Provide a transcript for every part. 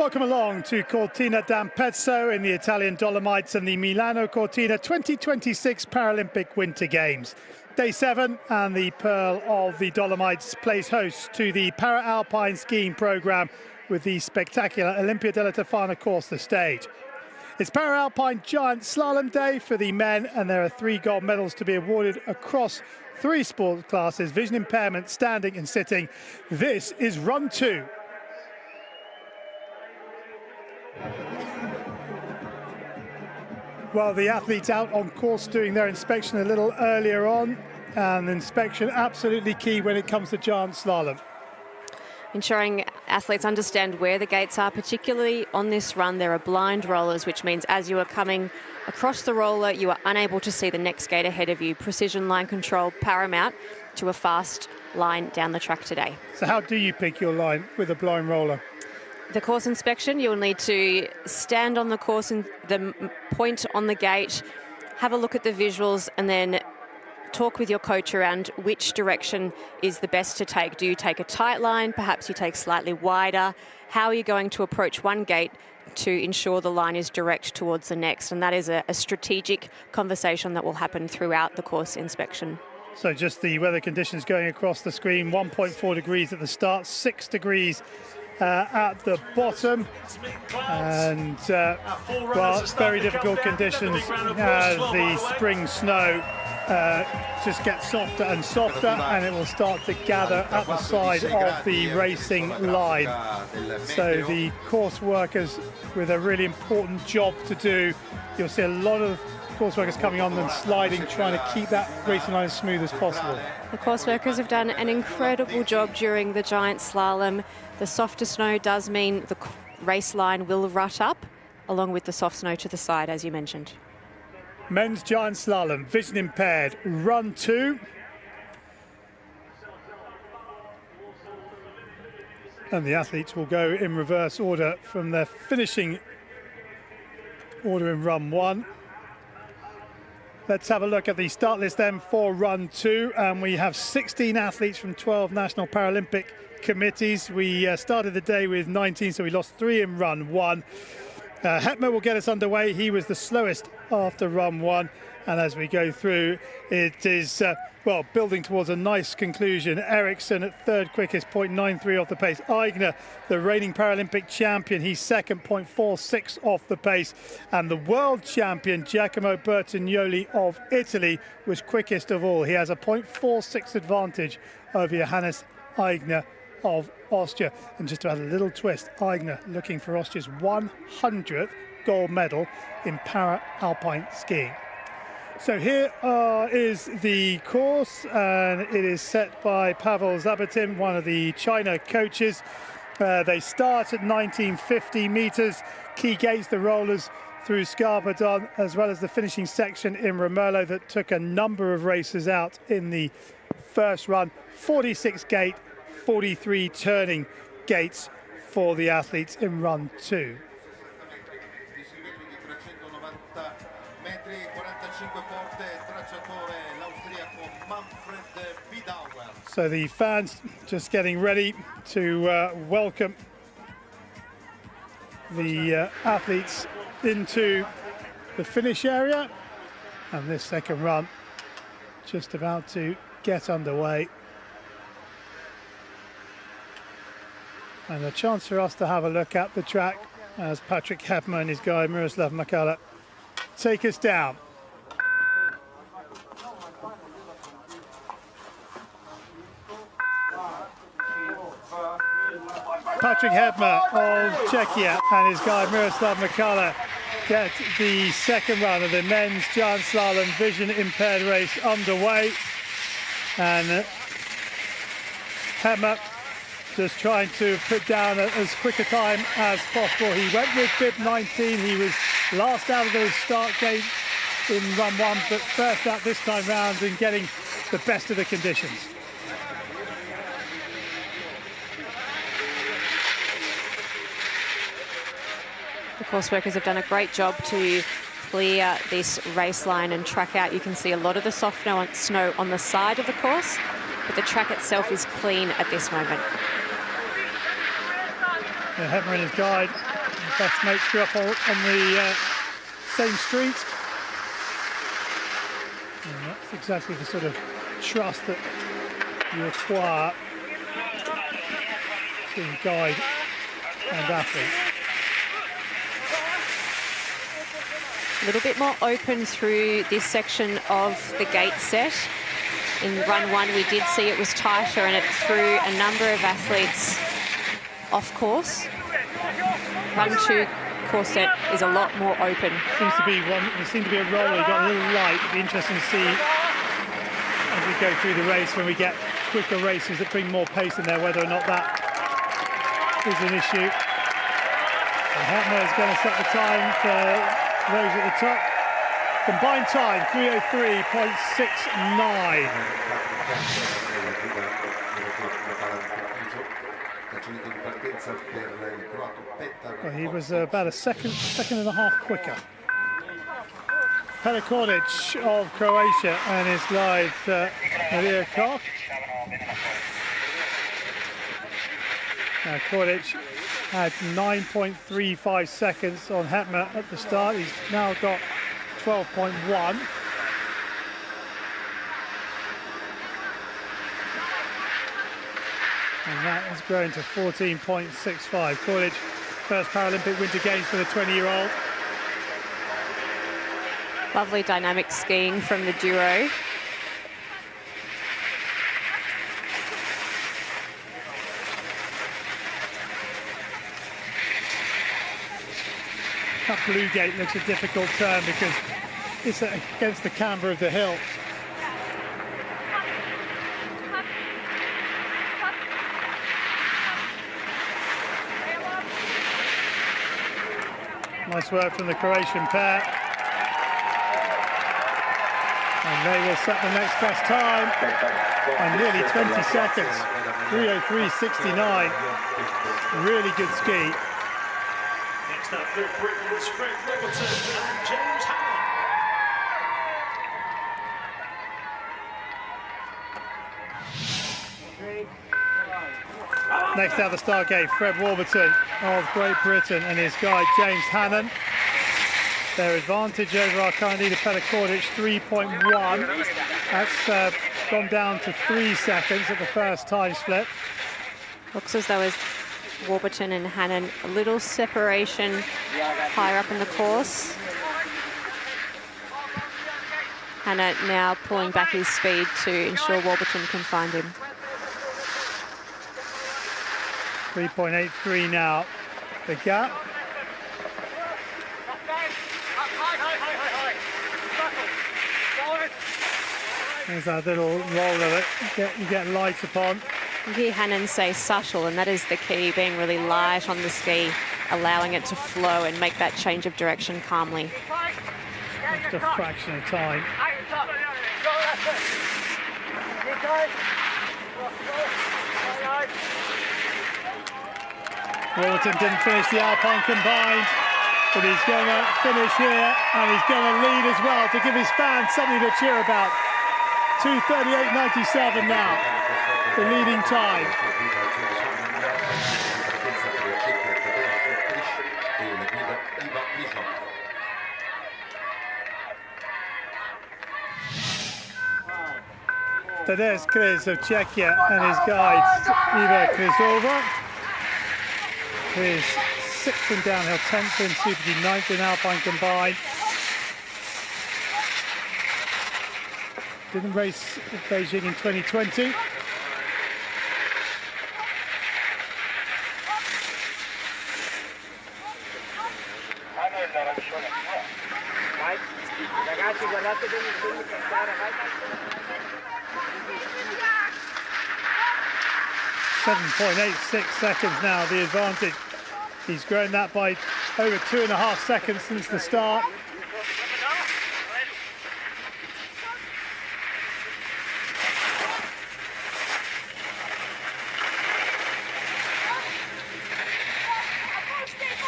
Welcome along to Cortina d'Ampezzo in the Italian Dolomites and the Milano Cortina 2026 Paralympic Winter Games. Day 7 and the Pearl of the Dolomites plays host to the Para Alpine Skiing programme with the spectacular Olympia della Tofana course the stage. It's Para Alpine Giant Slalom Day for the men, and there are 3 gold medals to be awarded across 3 sport classes: vision impairment, standing and sitting. This is run 2. Well, the athletes out on course doing their inspection a little earlier on, and inspection absolutely key when it comes to giant slalom. Ensuring athletes understand where the gates are, particularly on this run. There are blind rollers, which means as you are coming across the roller, you are unable to see the next gate ahead of you. Precision line control paramount to a fast line down the track today. So how do you pick your line with a blind roller? The course inspection, you'll need to stand on the course and the point on the gate, have a look at the visuals, and then talk with your coach around which direction is the best to take. Do you take a tight line? Perhaps you take slightly wider. How are you going to approach one gate to ensure the line is direct towards the next? And that is a strategic conversation that will happen throughout the course inspection. So just the weather conditions going across the screen: 1.4 degrees at the start, 6 degrees at the bottom, and well, it's very difficult conditions as the spring snow just gets softer and softer, and it will start to gather at the side of the racing line. So the course workers with a really important job to do. You'll see a lot of course workers coming on and sliding, trying to keep that racing line as smooth as possible. The course workers have done an incredible job during the giant slalom. The softer snow does mean the race line will rut up, along with the soft snow to the side, as you mentioned. Men's giant slalom, vision impaired, run 2. And the athletes will go in reverse order from their finishing order in run 1. Let's have a look at the start list then for run 2, and we have 16 athletes from 12 national Paralympic committees. We started the day with 19, so we lost 3 in run 1. Hetmer will get us underway. He was the slowest after run 1, and as we go through, it is well, building towards a nice conclusion. Eriksson at 3rd quickest, 0.93 off the pace. Aigner, the reigning Paralympic champion, he's 2nd, 0.46 off the pace. And the world champion, Giacomo Bertagnoli of Italy, was quickest of all. He has a 0.46 advantage over Johannes Aigner of Austria. And just to add a little twist, Aigner looking for Austria's 100th gold medal in para-alpine skiing. So here is the course, and it is set by Pavel Zabatin, one of the China coaches. They start at 1950 meters. Key gates, the rollers through Scarpadon, as well as the finishing section in Romerlo that took a number of racers out in the first run. 46 gate, 43 turning gates for the athletes in run 2. So the fans just getting ready to welcome the athletes into the finish area, and this second run just about to get underway. And a chance for us to have a look at the track as Patrick Hetmer and his guide Miroslav Makala take us down. Patrick Hetmer of Czechia and his guide Miroslav Makala get the second run of the men's giant slalom vision impaired race underway. And Hetmer just trying to put down as quick a time as possible. He went with bib 19. He was last out of the start gate in run 1, but first out this time round and getting the best of the conditions. The course workers have done a great job to clear this race line and track out. You can see a lot of the soft snow on the side of the course, but the track itself is clean at this moment. Hetmer and his guide, best mates, grew up on the same street. And that's exactly the sort of trust that you acquire between guide and athlete. A little bit more open through this section of the gate set. In run one, we did see it was tighter and it threw a number of athletes off course. Run two course set is a lot more open. Seems to be one. There seemed to be a roller. You got a little light. It'll be interesting to see as we go through the race when we get quicker races that bring more pace in there, whether or not that is an issue. And Hetmer is going to set the time for those at the top. Combined time 3:03.69. Well, he was about a second and a half quicker. Para Kordic of Croatia and his guide Maria Koch. Kordic had 9.35 seconds on Hetmer at the start. He's now got 12.1. And that has grown to 14.65. Kordic, first Paralympic Winter Games for the 20-year-old. Lovely dynamic skiing from the duo. That blue gate looks a difficult turn because it's against the camber of the hill. Nice work from the Croatian pair. And they will set the next best time by nearly 20 seconds. 3:03.69. Really good ski. Next up, Great Britain's Fred Robertson and James Hannon. Next out the start gate, Fred Warburton of Great Britain and his guide James Hannon. Their advantage over our current leader Para Kordic, 3.1. That's gone down to 3 seconds at the first time split. Looks as though as Warburton and Hannon, a little separation higher up in the course. Hanna now pulling back his speed to ensure Warburton can find him. 3.83 now, the gap. There's that little roller that you get light upon. You hear Hannon say subtle, and that is the key, being really light on the ski, allowing it to flow and make that change of direction calmly. Just a fraction of time. Warburton didn't finish the Alpine combined, but he's going to finish here, and he's going to lead as well to give his fans something to cheer about. 2:38.97 now, the leading time. Tadeusz Kriz of Czechia and his guide Iva Krizova. Kriz 6th in downhill, 10th in Super G, 9th in Alpine combined. Didn't race at Beijing in 2020. Ragazzi, guardate bene come passare, 7.86 seconds now, the advantage. He's grown that by over 2.5 seconds since the start.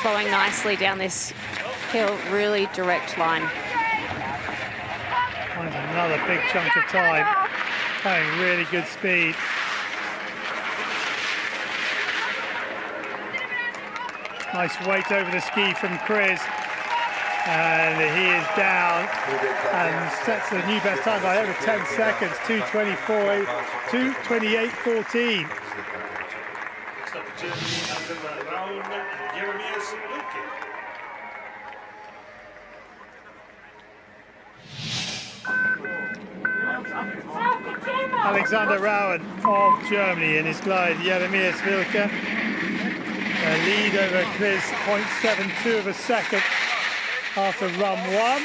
Flowing nicely down this hill, really direct line. Finds another big chunk of time, carrying really good speed. Nice weight over the ski from Chris. And he is down and sets the new best time by over 10 seconds, 2:24, 2:28.14. Next up, Germany, Raun and Jeremias Wilke. Alexander Rauen of Germany in his glide, Jeremias Wilke. A lead over Chris, 0.72 of a second after run one,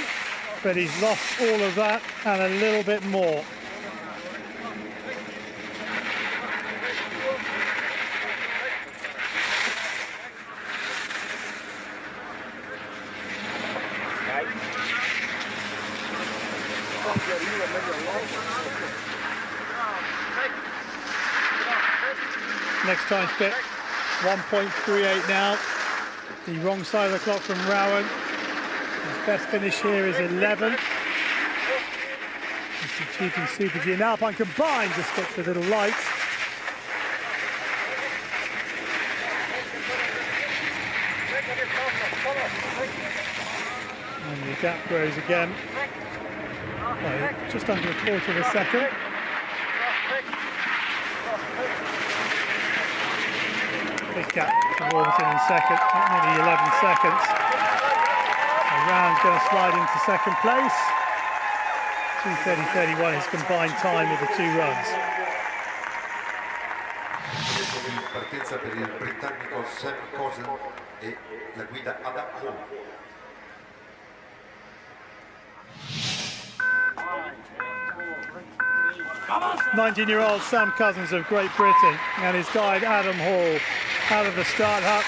but he's lost all of that and a little bit more. Next time split, 1.38 now. The wrong side of the clock from Rauen. His best finish here is 11th. He's achieving Super G and Alpine combined, just gets a little light. And the gap grows again. By just under a quarter of a second. Big gap for Warburton in second, nearly 11 seconds. Raun's going to slide into second place. 2:30.31 his combined time of the two runs. Partenza per il britannico Sam Cozen e la guida Adam Hall. 19-year-old Sam Cousins of Great Britain and his guide Adam Hall out of the start hut.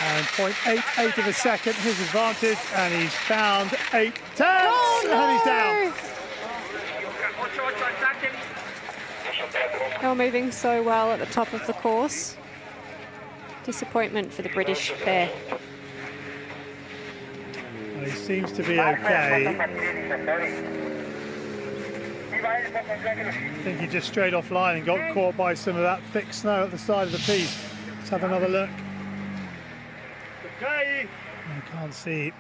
And 0.88 of a second, his advantage, and he's found 8 tenths, and he's down. They were moving so well at the top of the course. Disappointment for the British pair. Well, he seems to be okay. I think he just strayed offline and got caught by some of that thick snow at the side of the piste. Let's have another look. I can't see.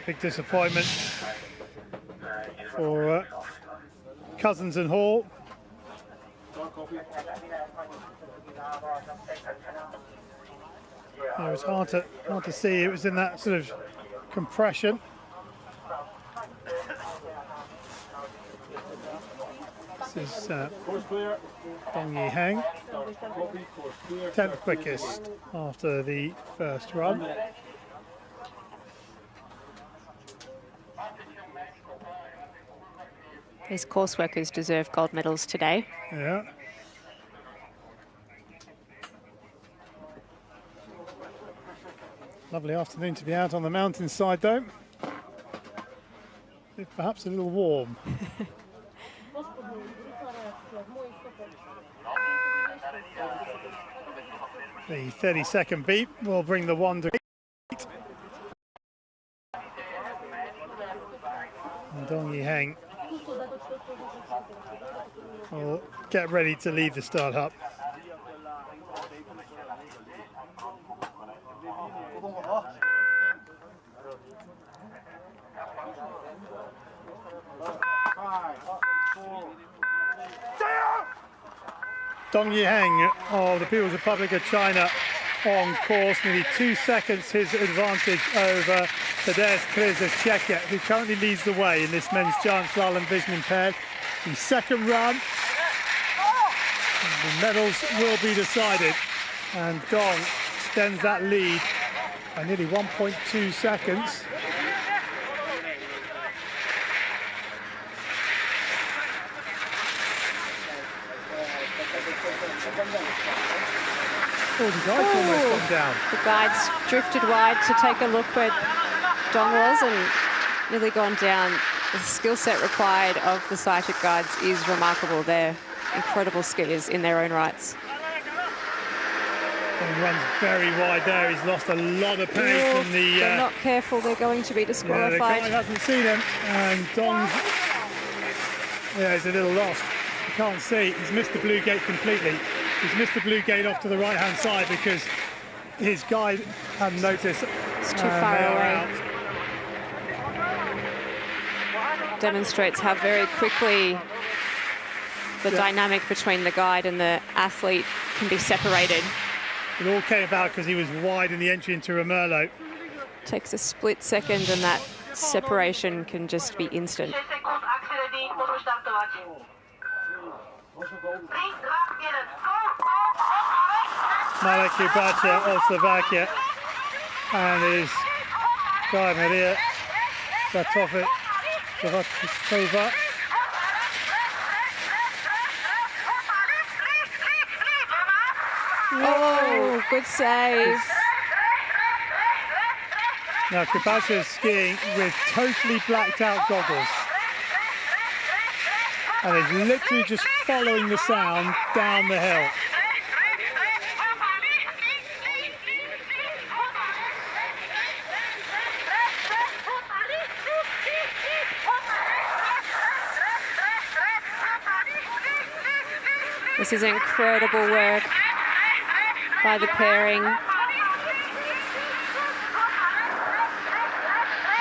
Big disappointment for Cousins and Hall. It was hard to see. It was in that sort of compression. This is Dong Yi Heng, 10th quickest after the first run. These course workers deserve gold medals today. Yeah. Lovely afternoon to be out on the mountainside though. Perhaps a little warm. The 30-second beep will bring the one to 8. And Dong Yi Heng will get ready to leave the start hut. Dong Yi Heng of the People's Republic of China on course, nearly 2 seconds his advantage over Tadeusz Krzyzewski, who currently leads the way in this men's giant slalom vision impaired. The second run, the medals will be decided, and Dong extends that lead by nearly 1.2 seconds. Oh, the guide's almost gone down. The guide's drifted wide to take a look where Dong was and nearly gone down. The skill set required of the sighted guides is remarkable. They're incredible skiers in their own rights. And runs very wide there. He's lost a lot of pace in the... they're not careful, they're going to be disqualified. Yeah, the guy hasn't seen him, and Dong's... Yeah, he's a little lost. You can't see. He's missed the blue gate completely. He's missed the blue gate off to the right-hand side because his guide hadn't noticed. It's too far away. Demonstrates how very quickly the dynamic between the guide and the athlete can be separated. It all came about because he was wide in the entry into Romerlo. Takes a split second and that separation can just be instant. Marek Kubacha of Slovakia and his guy Maria Zavatkova. Oh, good save. Now Kubacha is skiing with totally blacked out goggles. And he's literally just following the sound down the hill. This is incredible work by the pairing.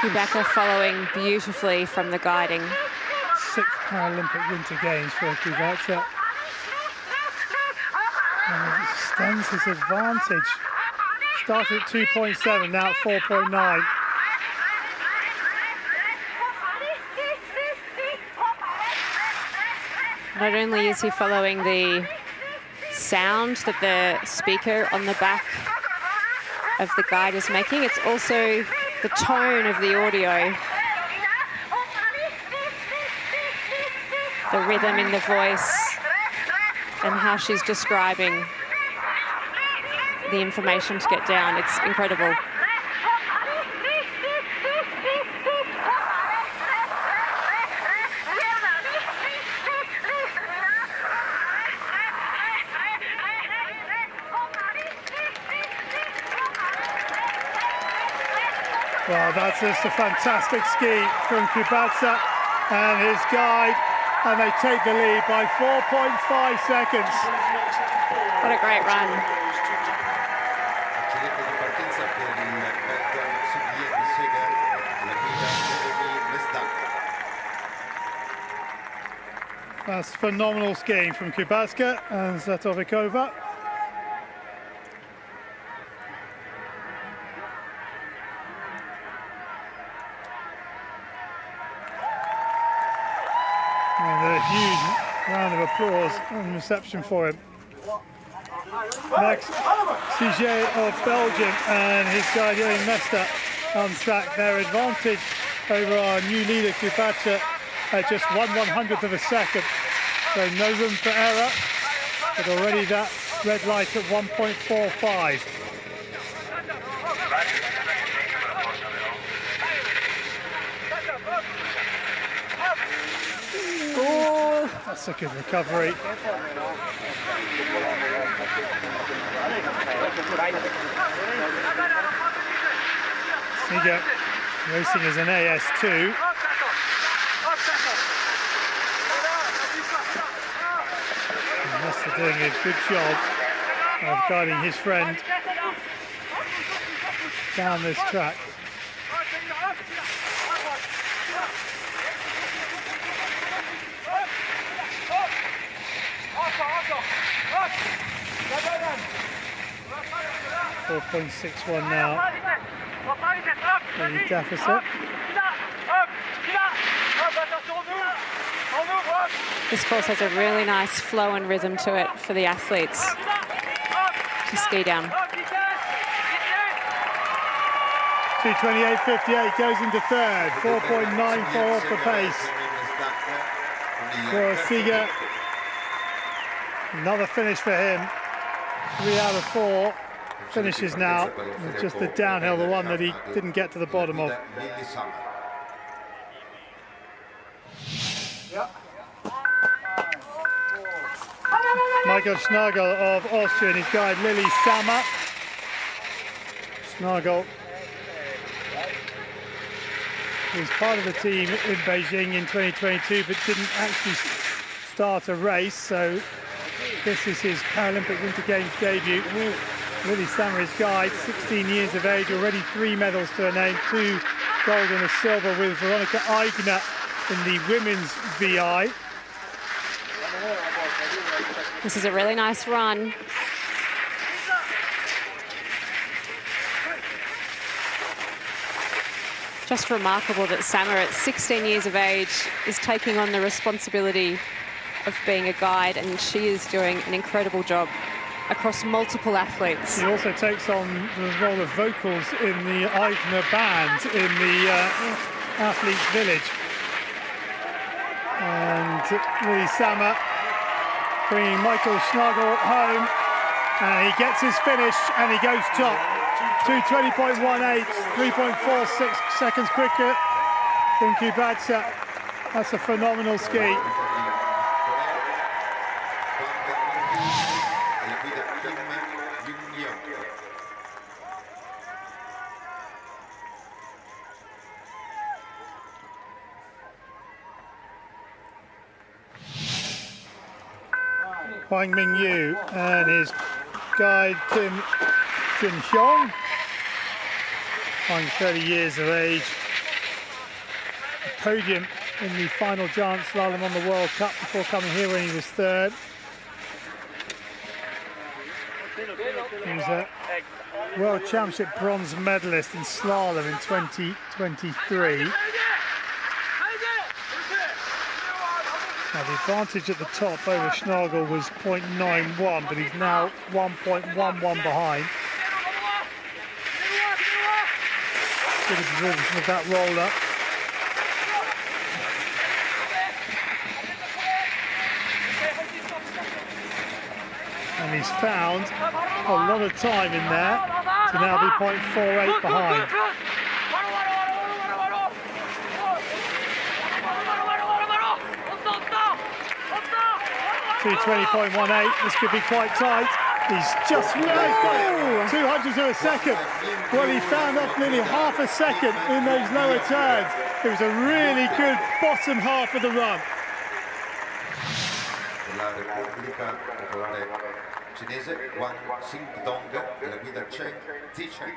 Kubacha following beautifully from the guiding. 6th Paralympic Winter Games for Kubacha. And it extends his advantage. Started at 2.7, now at 4.9. Not only is he following the sound that the speaker on the back of the guide is making, it's also the tone of the audio. The rhythm in the voice and how she's describing the information to get down. It's incredible. Well, that's just a fantastic ski from Kubacha and his guide, and they take the lead by 4.5 seconds. What a great run. That's phenomenal skiing from Kubacha and Zatovikova. And a huge round of applause and reception for him. Next, Siget of Belgium and his guide Johan Mester on track. Their advantage over our new leader Kubacha at just 1/100th of a second. So no room for error, but already that red light at 1.45. Oh, that's a good recovery. Siget racing as an AS2. Mester doing a good job of guiding his friend down this track. .61 now, the deficit. This course has a really nice flow and rhythm to it for the athletes to ski down. 2:28.58 goes into third, 4.94 off the pace for Siget. Another finish for him. 3 out of 4 finishes now. It's just the downhill, the one that he didn't get to the bottom of. Mike Michael Schnagel of Austria and his guide Lily Sammer. Schnagel was part of the team in Beijing in 2022 but didn't actually start a race, so this is his Paralympic Winter Games debut. Lily Sammer, his guide, 16 years of age, already 3 medals to her name, 2 gold and a silver with Veronika Eigner in the women's VI. This is a really nice run. Just remarkable that Sammer, at 16 years of age, is taking on the responsibility of being a guide, and she is doing an incredible job across multiple athletes. She also takes on the role of vocals in the Eigner band in the athletes' village. And Lily Sammer bringing Michael Schnagel home, and he gets his finish and he goes top. 2:20.18, 3.46 seconds quicker than Kubatsa. That's a phenomenal ski. Huang Mingyu and his guide Kim Jin-hyung. Huang, 30 years of age. A podium in the final giant slalom on the World Cup before coming here when he was 3rd. He was a World Championship bronze medalist in slalom in 2023. Now the advantage at the top over Schnagel was 0.91, but he's now 1.11 behind. Good absorption of that roller. And he's found a lot of time in there to now be 0.48 behind. 2:20.18, this could be quite tight. He's just 200ths of a second. Well, he found off nearly half a second in those lower turns. It was a really good bottom half of the run. La Repubblica Popolare Cinese, Wang Xingdong, la guida Chen Zicheng.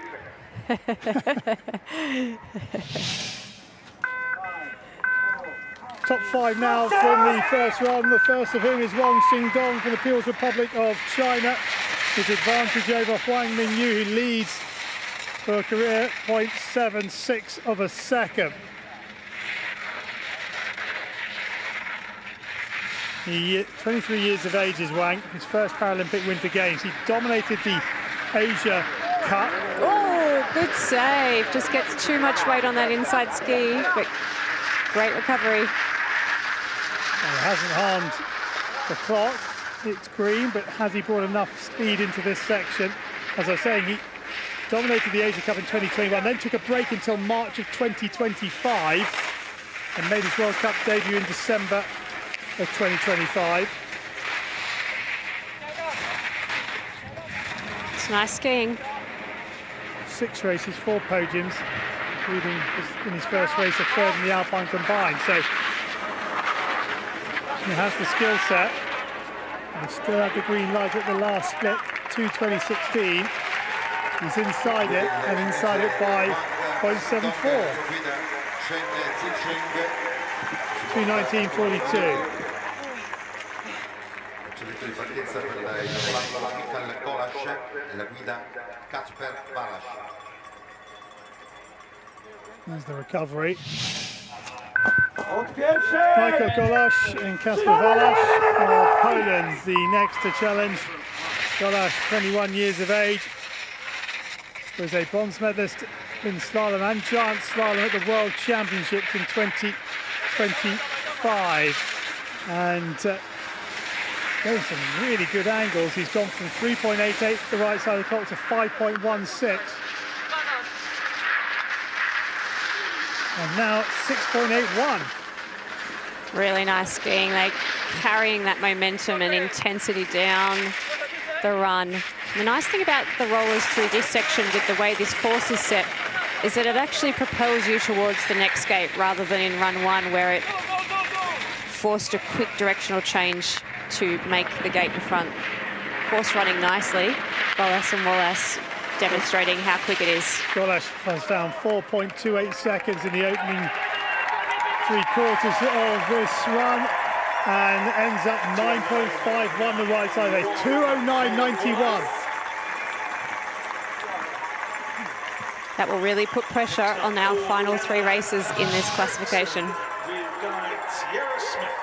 Top 5 now from the first run. The first of whom is Wang Xingdong from the People's Republic of China. His advantage over Huang Mingyu, who leads for a career 0.76 of a second. He 23 years of age is Wang, his first Paralympic Winter Games. He dominated the Asia Cup. Oh, good save. Just gets too much weight on that inside ski, but great recovery. And it hasn't harmed the clock. It's green, but has he brought enough speed into this section? As I was saying, he dominated the Asia Cup in 2021, then took a break until March of 2025 and made his World Cup debut in December of 2025. It's nice skiing. 6 races, 4 podiums, including in his first race a 3rd in the Alpine combined. So he has the skill set. And still had the green light at the last split, 2:20.16. He's inside it, and inside it by 0.74. 2:19.42. Di partenza per il Michael Golash e la guida Kasper Balash. There's the recovery. Michael Golash and Kasper Balash of Poland, the next to challenge. Golash, 21 years of age, was a bronze medalist in slalom and giant slalom at the World Championships in 2025. And getting some really good angles. He's gone from 3.88 to the right side of the clock to 5.16. And now 6.81. Really nice skiing. They're carrying that momentum and intensity down the run. The nice thing about the rollers through this section with the way this course is set is that it actually propels you towards the next gate rather than in run one where it forced a quick directional change to make the gate in front. Course running nicely. Golas and Wallace demonstrating how quick it is. Golas was down 4.28 seconds in the opening 3 quarters of this run and ends up 9.51 the right side. 2:09.91. That will really put pressure on our final 3 races in this classification. We've got Sierra Smith.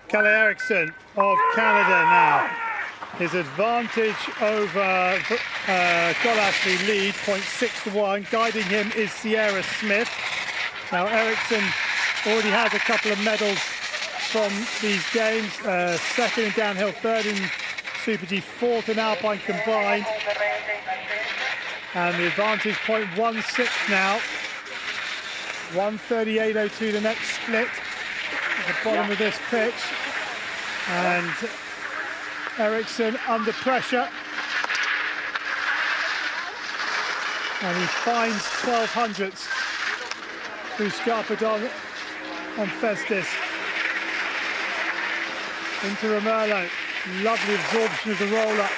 Kalle Eriksson of Canada now. His advantage over Golas, who lead 0.6 to 1. Guiding him is Sierra Smith. Now Eriksson already has a couple of medals from these games. Second in downhill, third in Super G, fourth in Alpine combined. And the advantage 0.16 now. 1:38.02 the next split at the bottom of this pitch. And Eriksson under pressure. And he finds 12 hundredths through Scarpadon and Festus. Into Romerlo. Lovely absorption of the roller.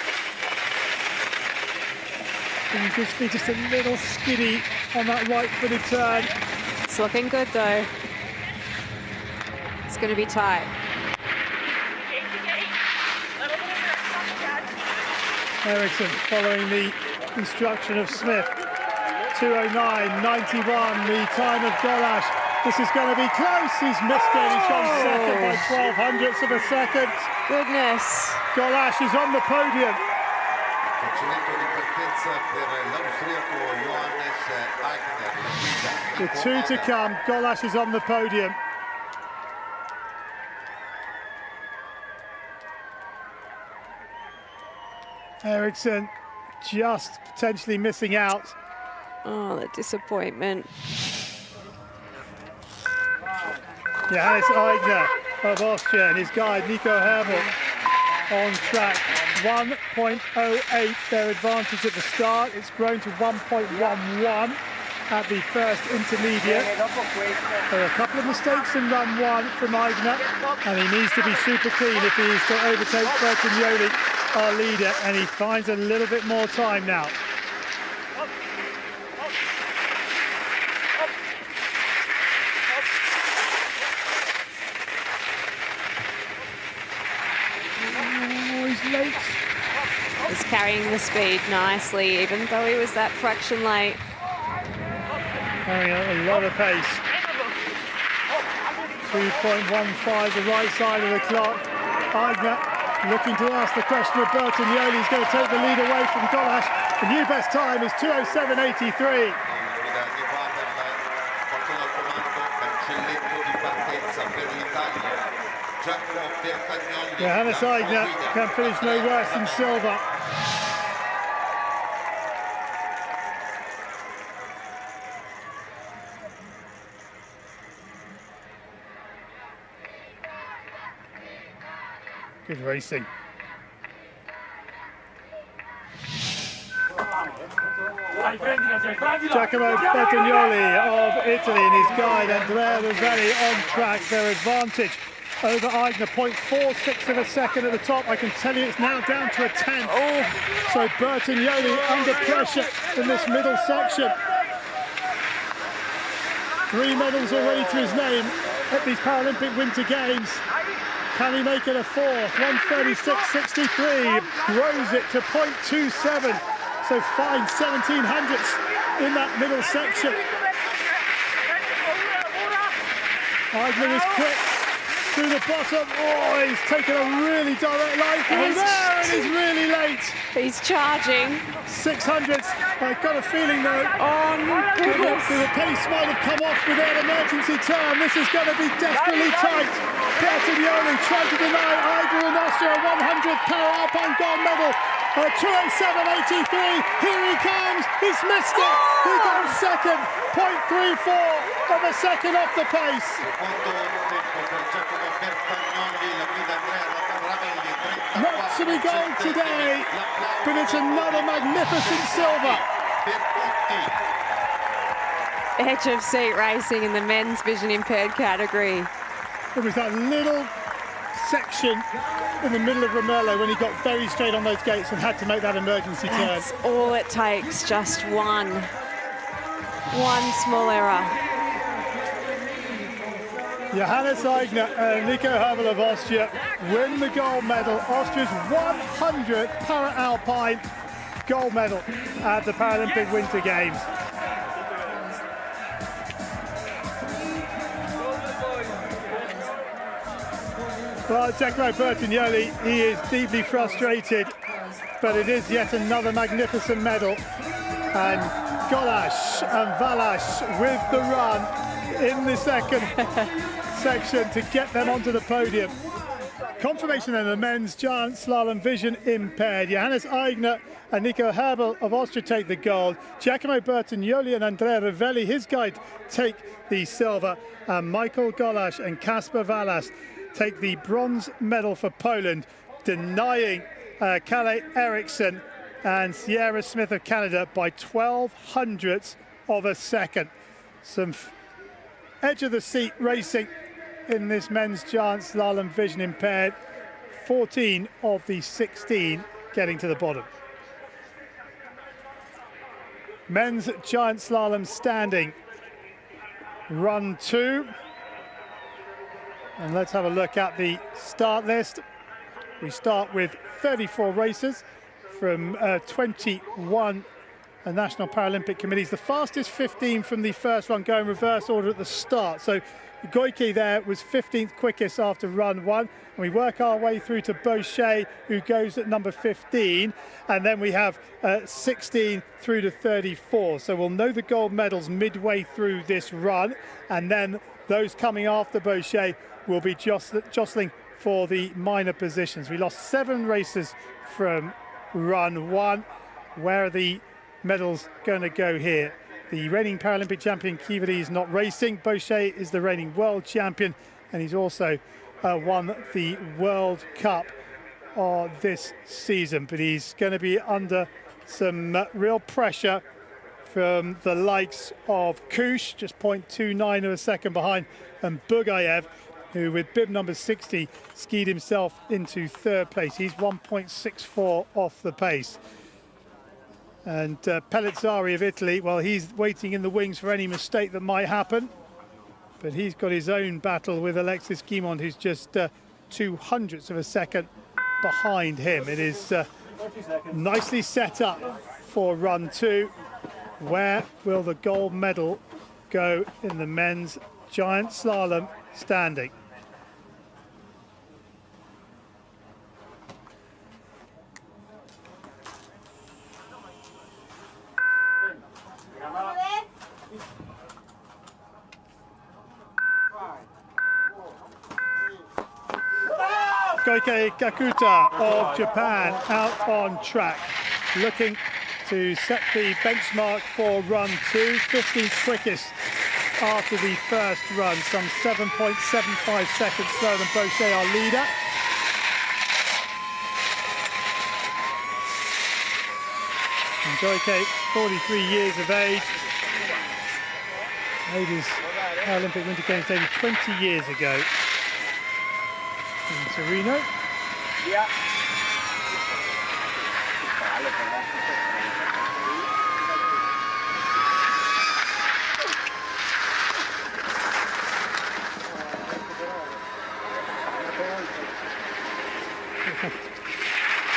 And you just be just a little skiddy on that right-footed turn. It's looking good though. It's going to be tight. Eriksson following the instruction of Smith. 2:09.91, the time of Golas. This is going to be close. He's missed it. He's gone second by 12 hundredths of a second. Goodness. Golas is on the podium. With 2 to come, Golas is on the podium. Eriksson just potentially missing out. Oh, the disappointment. Johannes Eigner of Austria and his guide Nico Herbel on track. 1.08 their advantage at the start. It's grown to 1.11 at the first intermediate. There are a couple of mistakes in run 1 from Eigner, and he needs to be super keen if he is to overtake Bertagnoli, our leader, and he finds a little bit more time now. Oh, he's late. He's carrying the speed nicely, even though he was that fraction late. Carrying a lot of pace. 2.15 the right side of the clock. Eigner looking to ask the question of Bertagnoli. He's going to take the lead away from Golas. The new best time is 2:07.83. Johannes Eigner can finish no worse than silver. Good racing. Giacomo Bertagnoli of Italy and his guide Andrea Roselli on track. Their advantage over Eigner, 0.46 of a second at the top. I can tell you it's now down to a 10th. Oh. So Bertagnoli under pressure in this middle section. 3 medals already to his name at these Paralympic Winter Games. Can he make it a 4th? 1:36.63, grows it to 0.27, so fine 17 hundredths in that middle section. Eigner is quick through the bottom. Oh, he's taken a really direct line through there and he's really late. He's charging. 600s. I've got a feeling though. Oh my goodness. The pace might have come off with that emergency turn. This is going to be desperately tight. Bertagnoli trying to deny Eigner in Austria a 100th Para Alpine gold medal. A 2:07.83. Here he comes. He's missed it. He goes second. 0.34 of a second off the pace. Not to be gold today, but it's another magnificent silver. Edge of seat racing in the men's vision impaired category. It was that little section in the middle of Romello when he got very straight on those gates and had to make that emergency turn. That's all it takes, just one small error. Johannes Aigner and Nico Herbel of Austria win the gold medal. Austria's 100th Para Alpine gold medal at the Paralympic Winter Games. Well, Giacomo Bertagnoli, he is deeply frustrated, but it is yet another magnificent medal. And Golash and Valash with the run in the second section to get them onto the podium. Confirmation in the men's giant slalom vision impaired. Johannes Aigner and Nico Herbel of Austria take the gold. Giacomo Bertagnoli and Andrea Rivelli, his guide, take the silver. And Michael Golash and Kasper Valas take the bronze medal for Poland, denying Kalle Eriksson and Sierra Smith of Canada by 12 hundredths of a second. Some edge of the seat racing in this men's giant slalom vision impaired. 14 of the 16 getting to the bottom. Men's giant slalom standing. Run 2. And let's have a look at the start list. We start with 34 racers from 21 National Paralympic Committees. The fastest 15 from the first run go in reverse order at the start. So Goike there was 15th quickest after run 1. And we work our way through to Bochet, who goes at number 15. And then we have 16 through to 34. So we'll know the gold medals midway through this run. And then those coming after Bochet will be jostling for the minor positions. We lost 7 racers from run 1. Where are the medals going to go here? The reigning Paralympic champion Kiviri is not racing. Bochet is the reigning world champion, and he's also won the World Cup this season. But he's going to be under some real pressure from the likes of Kush, just 0.29 of a second behind, and Bugayev, who with bib number 60 skied himself into 3rd place. He's 1.64 off the pace. And Pellizzari of Italy, well, he's waiting in the wings for any mistake that might happen. But he's got his own battle with Alexis Guimond, who's just 0.02 of a second behind him. It is nicely set up for run 2. Where will the gold medal go in the men's giant slalom standing? Goike Kakuta of Japan out on track, looking to set the benchmark for run 2, 15th quickest after the first run, some 7.75 seconds slower than Bochet, our leader. And Goike, 43 years of age, made his Paralympic Winter Games debut 20 years ago in Torino. Yeah.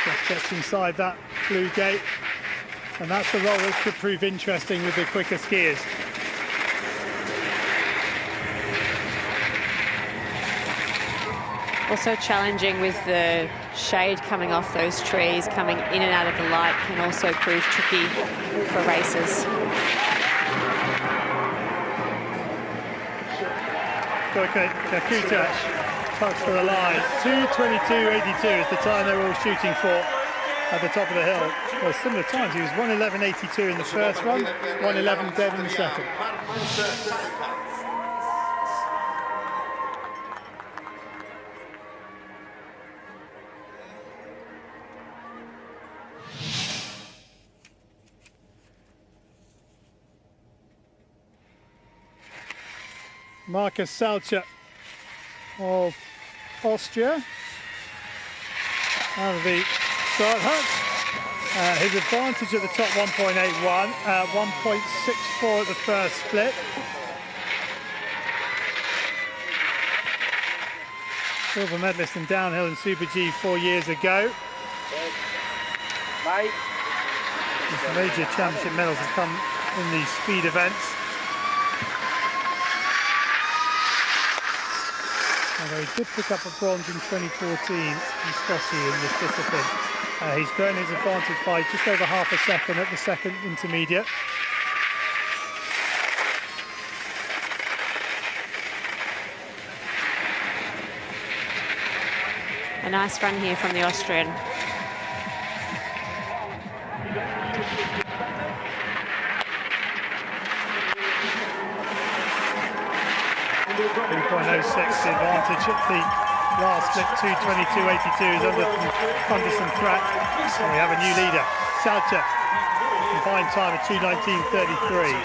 Just gets inside that blue gate, and that's the role that could prove interesting with the quicker skiers. Also challenging with the shade coming off those trees, coming in and out of the light, can also prove tricky for racers. Goike Kakuta tucks for the line. 2:22.82 is the time they're all shooting for. at the top of the hill. Well, similar times. He was 1:11.82 in the first run, 1:11 dead in the second. Markus Salcher of Austria out of the start hut. His advantage at the top 1.81, 1.64 at the first split. Silver medalist in downhill and Super G 4 years ago. His major championship medals have come in these speed events. Although he did pick up a bronze in 2014 in Sochi in this discipline. He's grown his advantage by just over half a second at the second intermediate. A nice run here from the Austrian. 3.06 advantage at the last split, 2:22.82 is under some threat. And we have a new leader, Salcher, combined time of 2:19.33.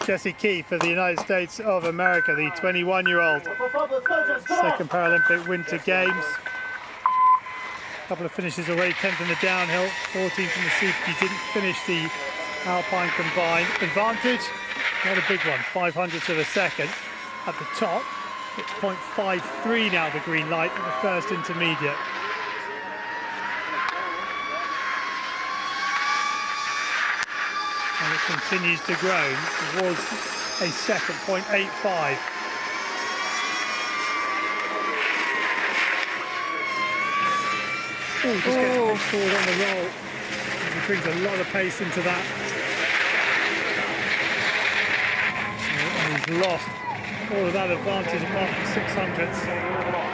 Jesse Keefe of the United States of America, the 21-year-old, second Paralympic Winter Games. A couple of finishes already, 10th in the downhill, 14th in the Super. He didn't finish the Alpine combined. Advantage, not a big one, 500ths of a second at the top. It's 0.53 now, the green light at the first intermediate. And it continues to grow towards a second, 0.85. Oh, just gets forward on the roll. He brings a lot of pace into that. And he's lost all of that advantage apart from 600ths.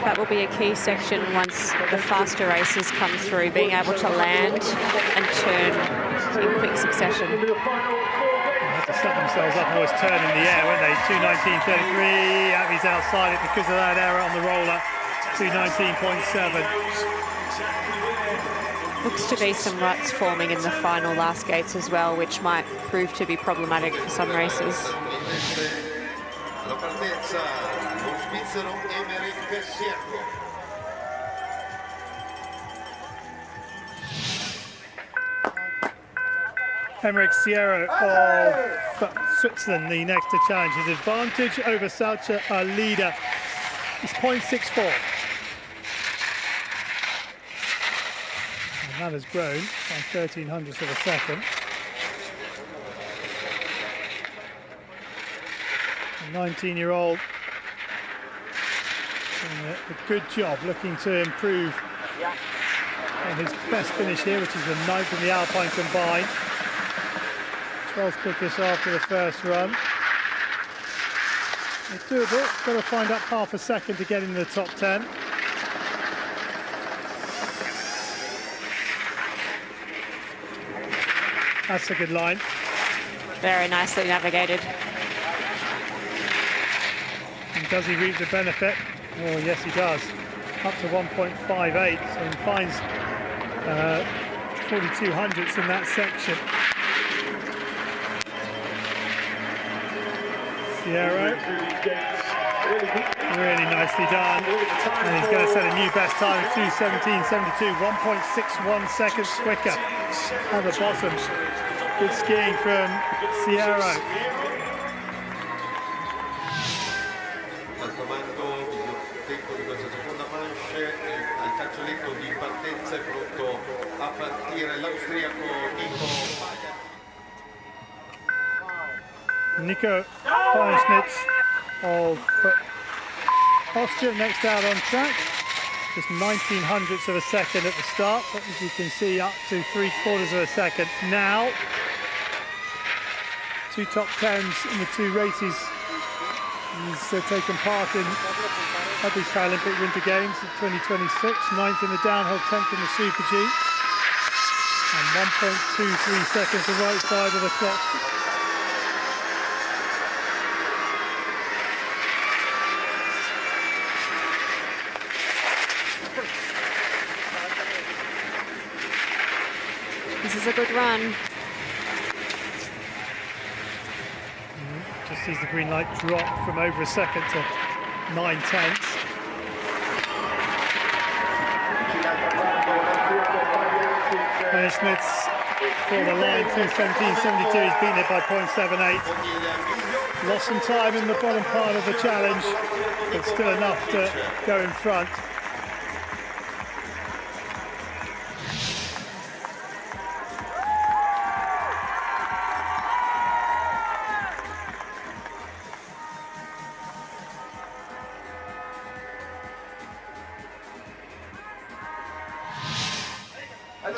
That will be a key section once the faster races come through, being able to land and turn in quick succession. They had to set themselves up and always turn in the air, weren't they? 2:19.33, Abby's outside it because of that error on the roller. 2:19.7. Looks to be some ruts forming in the final last gates as well, which might prove to be problematic for some races. Emmerich Sierra of Switzerland, the next to challenge. His advantage over Salcher, our leader, is 0.64. And that has grown by 0.13 of a second. The 19-year-old doing a good job, looking to improve on his best finish here, which is the 9th in the Alpine combined. 12th quickest after the first run. It's doable, got to find up half a second to get into the top 10. That's a good line. Very nicely navigated. And does he reap the benefit? Oh, yes, he does. Up to 1.58, so he finds 4200ths in that section. Sierra, really nicely done, and he's going to set a new best time of 2:17.72, 1.61 seconds quicker at the bottom. Good skiing from Sierra. Nico Feinschnitz of Austria next out on track. just 1900ths of a second at the start, but as you can see, up to 3/4 of a second now. 2 top 10s in the 2 races he's taken part in at these Paralympic Winter Games of 2026. 9th in the downhill, 10th in the Super G, and 1.23 seconds the right side of the clock. This is a good run. Just sees the green light drop from over a second to 9/10. And Smith's for the line 2:17.72. He's beaten it by 0.78. Lost some time in the bottom part of the challenge, but still enough to go in front.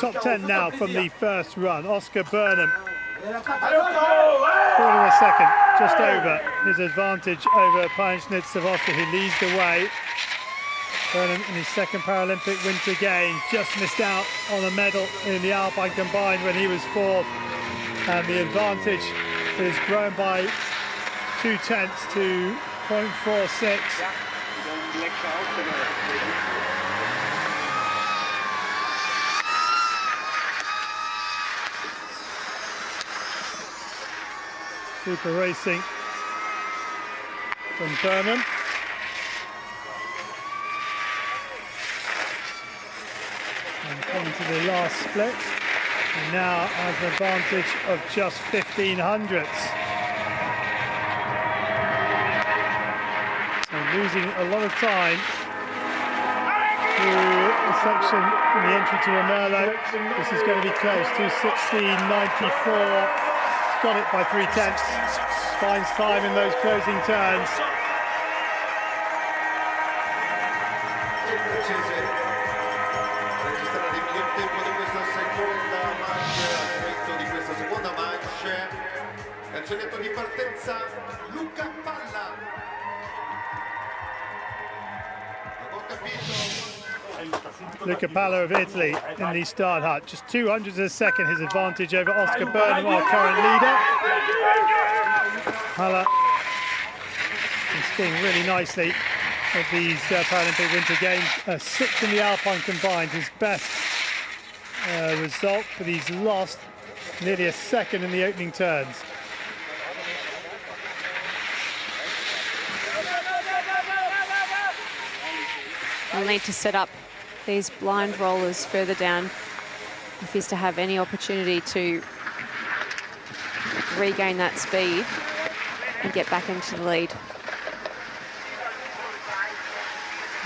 Top 10 now from the first run. Oscar Burnham, 1/4 of a second, just over his advantage over Painschnitz of Austria, who leads the way. Burnham in his second Paralympic Winter Games just missed out on a medal in the Alpine combined when he was 4th, and the advantage is grown by 0.2 to 0.46. Super racing from Burnham. And coming to the last split, and now has an advantage of just 1500ths. So losing a lot of time through the section in the entry to Romerlo. This is going to be close. 2:16.94. Got it by 3/10. Finds time in those closing turns. Luca Palla of Italy in the start hut. Just 200ths of a second his advantage over Oscar Burnham, our current leader. Palla is skiing really nicely at these Paralympic Winter Games. 6th in the Alpine combined, his best result, but he's lost nearly a second in the opening turns. We'll need to set up these blind rollers further down if he's to have any opportunity to regain that speed and get back into the lead.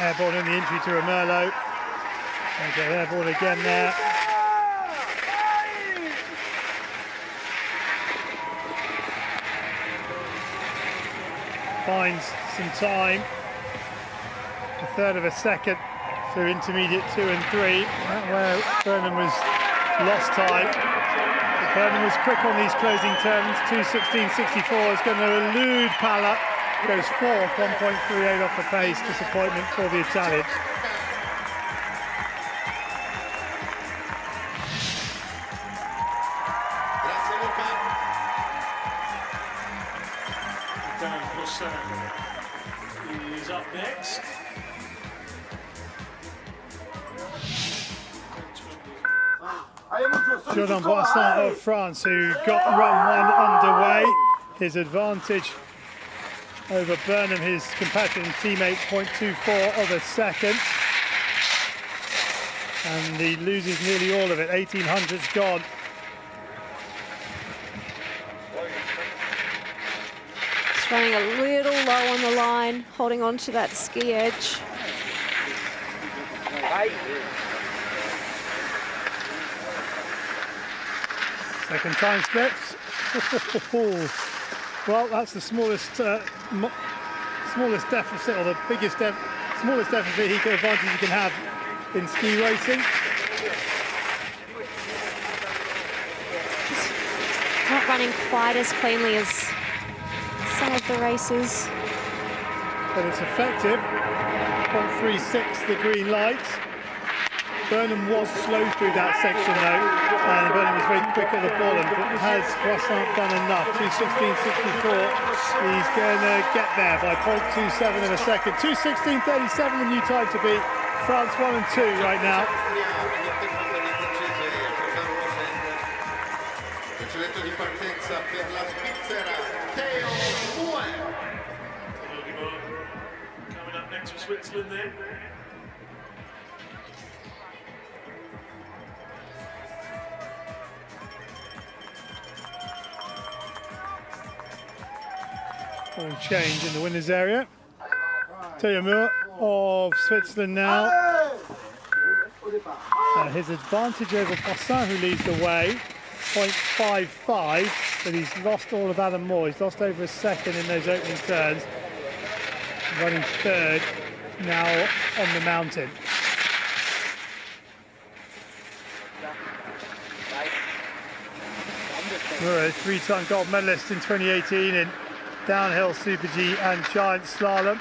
Airborne in the entry to Romerlo. They get airborne again there. Finds some time. 1/3 of a second through intermediate 2 and 3, where Burnham was lost time. But Burnham was quick on these closing turns. 2:16.64 is going to elude Palla. Goes 4th, 1.38 off the pace. Disappointment for the Italian. He's up next. Jordan Boisson of France, who got run 1 underway. His advantage over Burnham, his compatriot and teammate, 0.24 of a second. And he loses nearly all of it, 1800's gone. Just running a little low on the line, holding on to that ski edge. Second time splits. Well, that's the smallest deficit, or the biggest smallest advantage you can have in ski racing. Not running quite as cleanly as some of the races. But it's effective. 0.36 the green light. Burnham was slow through that section though, and Burnham was very quick at the bottom, but has Croissant done enough? 2:16.64, he's going to get there by 0.27 of a second. 2:16.37 the new time to beat. France 1 and 2 right now. Di partenza per la Svizzera, coming up next for Switzerland then. All change in the winners area. Theo Muir of Switzerland now. His advantage over Poussin, who leads the way. 0.55, but he's lost all of Adam Moore. He's lost over a second in those opening turns. Running third now on the mountain. Moore, three-time gold medalist in 2018 in downhill Super G and giant slalom.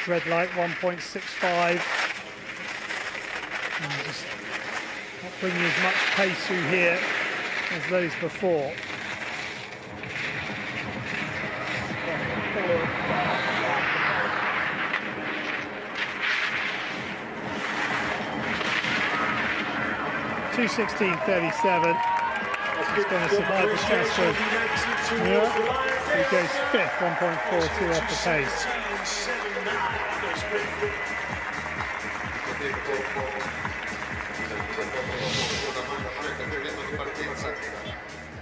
Red light 1.65, and just not bringing as much pace through here as those before. (2:16.37). He's going to survive the test of Muir, who goes fifth, 1.42 off the pace.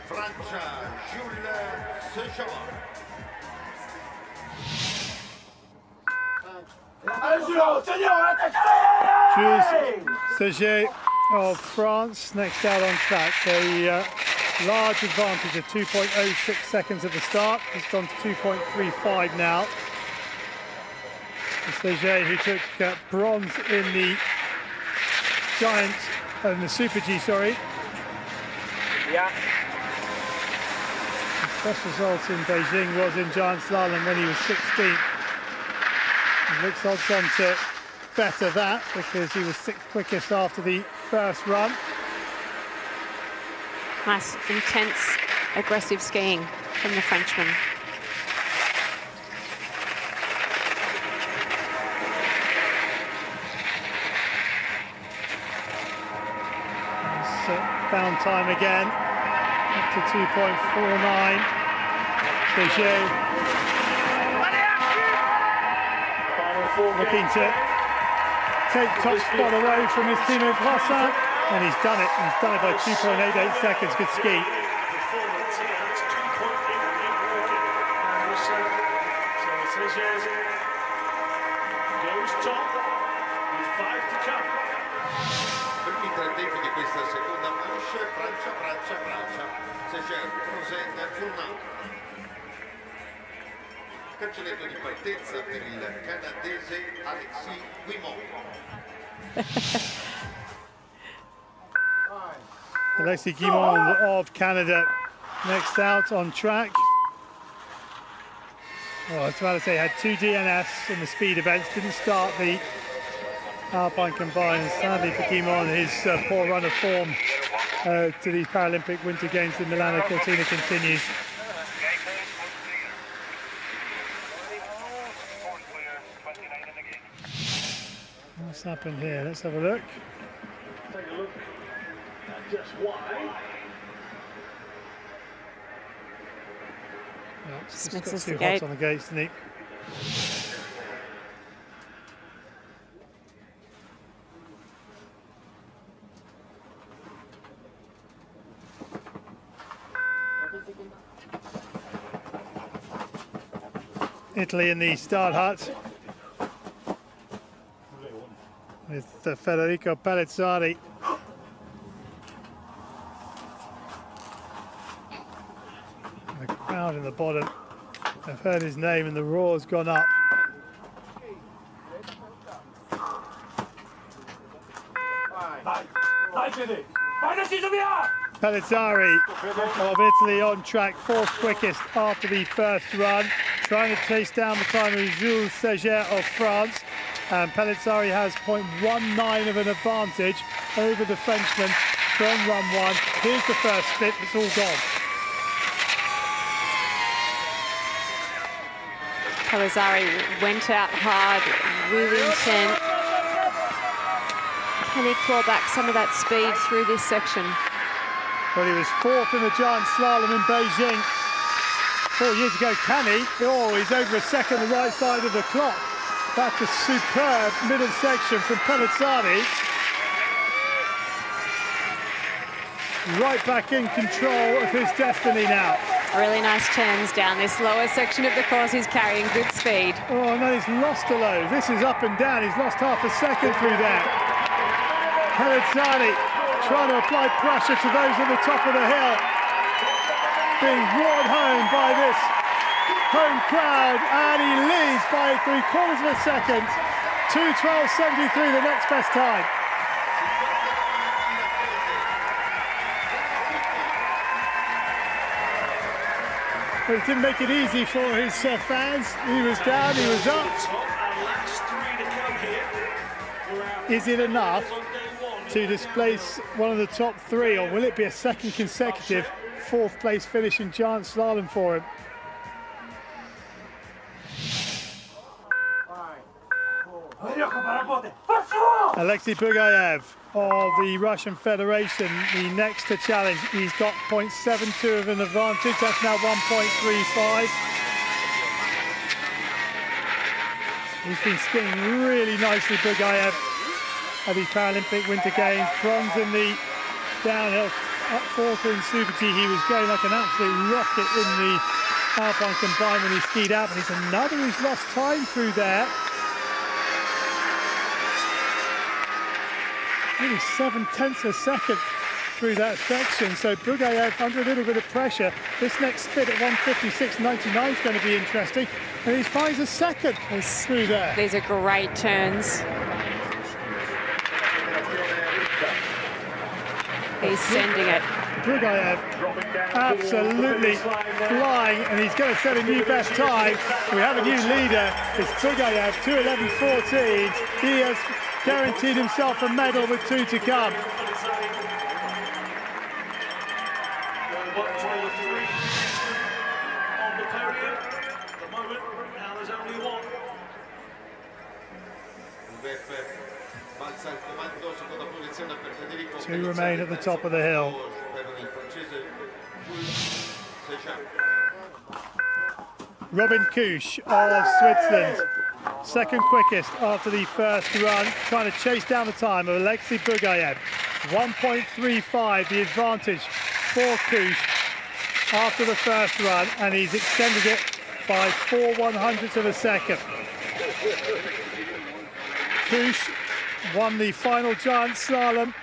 Francia, Jules Seger of France next out on track. A large advantage of 2.06 seconds at the start. It's gone to 2.35 now. Seger, who took bronze in the giant, in the Super G, sorry. Yeah. His best result in Beijing was in giant slalom when he was 16th. It looks odds on to better that because he was sixth quickest after the first run. Nice, intense, aggressive skiing from the Frenchman. Found time again, up to 2.49. Seger looking to take top spot away from his teammate Poussin, and he's done it. He's done it by 2.88 seconds. Good ski. Goes top with 5 to come. Per i tempi di questa seconda manche, Francia. Seger, Rosen, Journin. Cancelletto di partenza per il canadese Alexis Guimont. Alexis Guimond of Canada next out on track. Well, I was about to say, had 2 DNS in the speed events, didn't start the Alpine combined, and sadly for Guimond, his poor run of form to these Paralympic Winter Games in Milano Cortina continues. What's happened here? Let's have a look. Take a look at just why. Well, it's just Misses got the too hot gate. on the gates, didn't he? Italy in the start hut with Federico Pellizzari bottom. I've heard his name and the roar's gone up. Pellizzari of Italy on track, fourth quickest after the first run, trying to chase down the time of Jules Seger of France. And Pellizzari has 0.19 of an advantage over the Frenchman from run one. Here's the first split, it's all gone. Pellizzari went out hard, really intent. Can he claw back some of that speed through this section? Well, he was fourth in the giant slalom in Beijing 4 years ago. Can he? Oh, he's over a second the right side of the clock. That's a superb middle section from Pellizzari. Right back in control of his destiny now. Really nice turns down this lower section of the course. He's carrying good speed. Oh no, he's lost a load. This is up and down. He's lost half a second through there. Pellizzari trying to apply pressure to those at the top of the hill. Being brought home by this home crowd, and he leads by 3/4 of a second. 2:12.73, the next best time. But it didn't make it easy for his fans. He was down, he was up. Is it enough to displace one of the top three, or will it be a second consecutive fourth place finish in giant slalom for him? Alexei Bugayev of the Russian Federation, the next to challenge. He's got 0.72 of an advantage. That's now 1.35. He's been skiing really nicely, Bugayev, at these Paralympic Winter Games. Bronze in the downhill, up fourth in Super G. He was going like an absolute rocket in the Alpine combined when he skied out, but he's another who's lost time through there. Really 7/10 of a second through that section. So Bugayev under a little bit of pressure. This next split at 1:56.99 is going to be interesting. And he finds a second through there. These are great turns. He's sending it. Bugayev absolutely flying, and he's going to set a new best time. We have a new leader. It's Bugayev, 2:11.14. He has guaranteed himself a medal with 2 to come. Two remain at the top of the hill. Robin Kusch of Switzerland, second quickest after the first run, trying to chase down the time of Alexei Bugayev. 1.35 the advantage for Kusch after the first run, and he's extended it by 4/100ths of a second. Kusch won the final giant slalom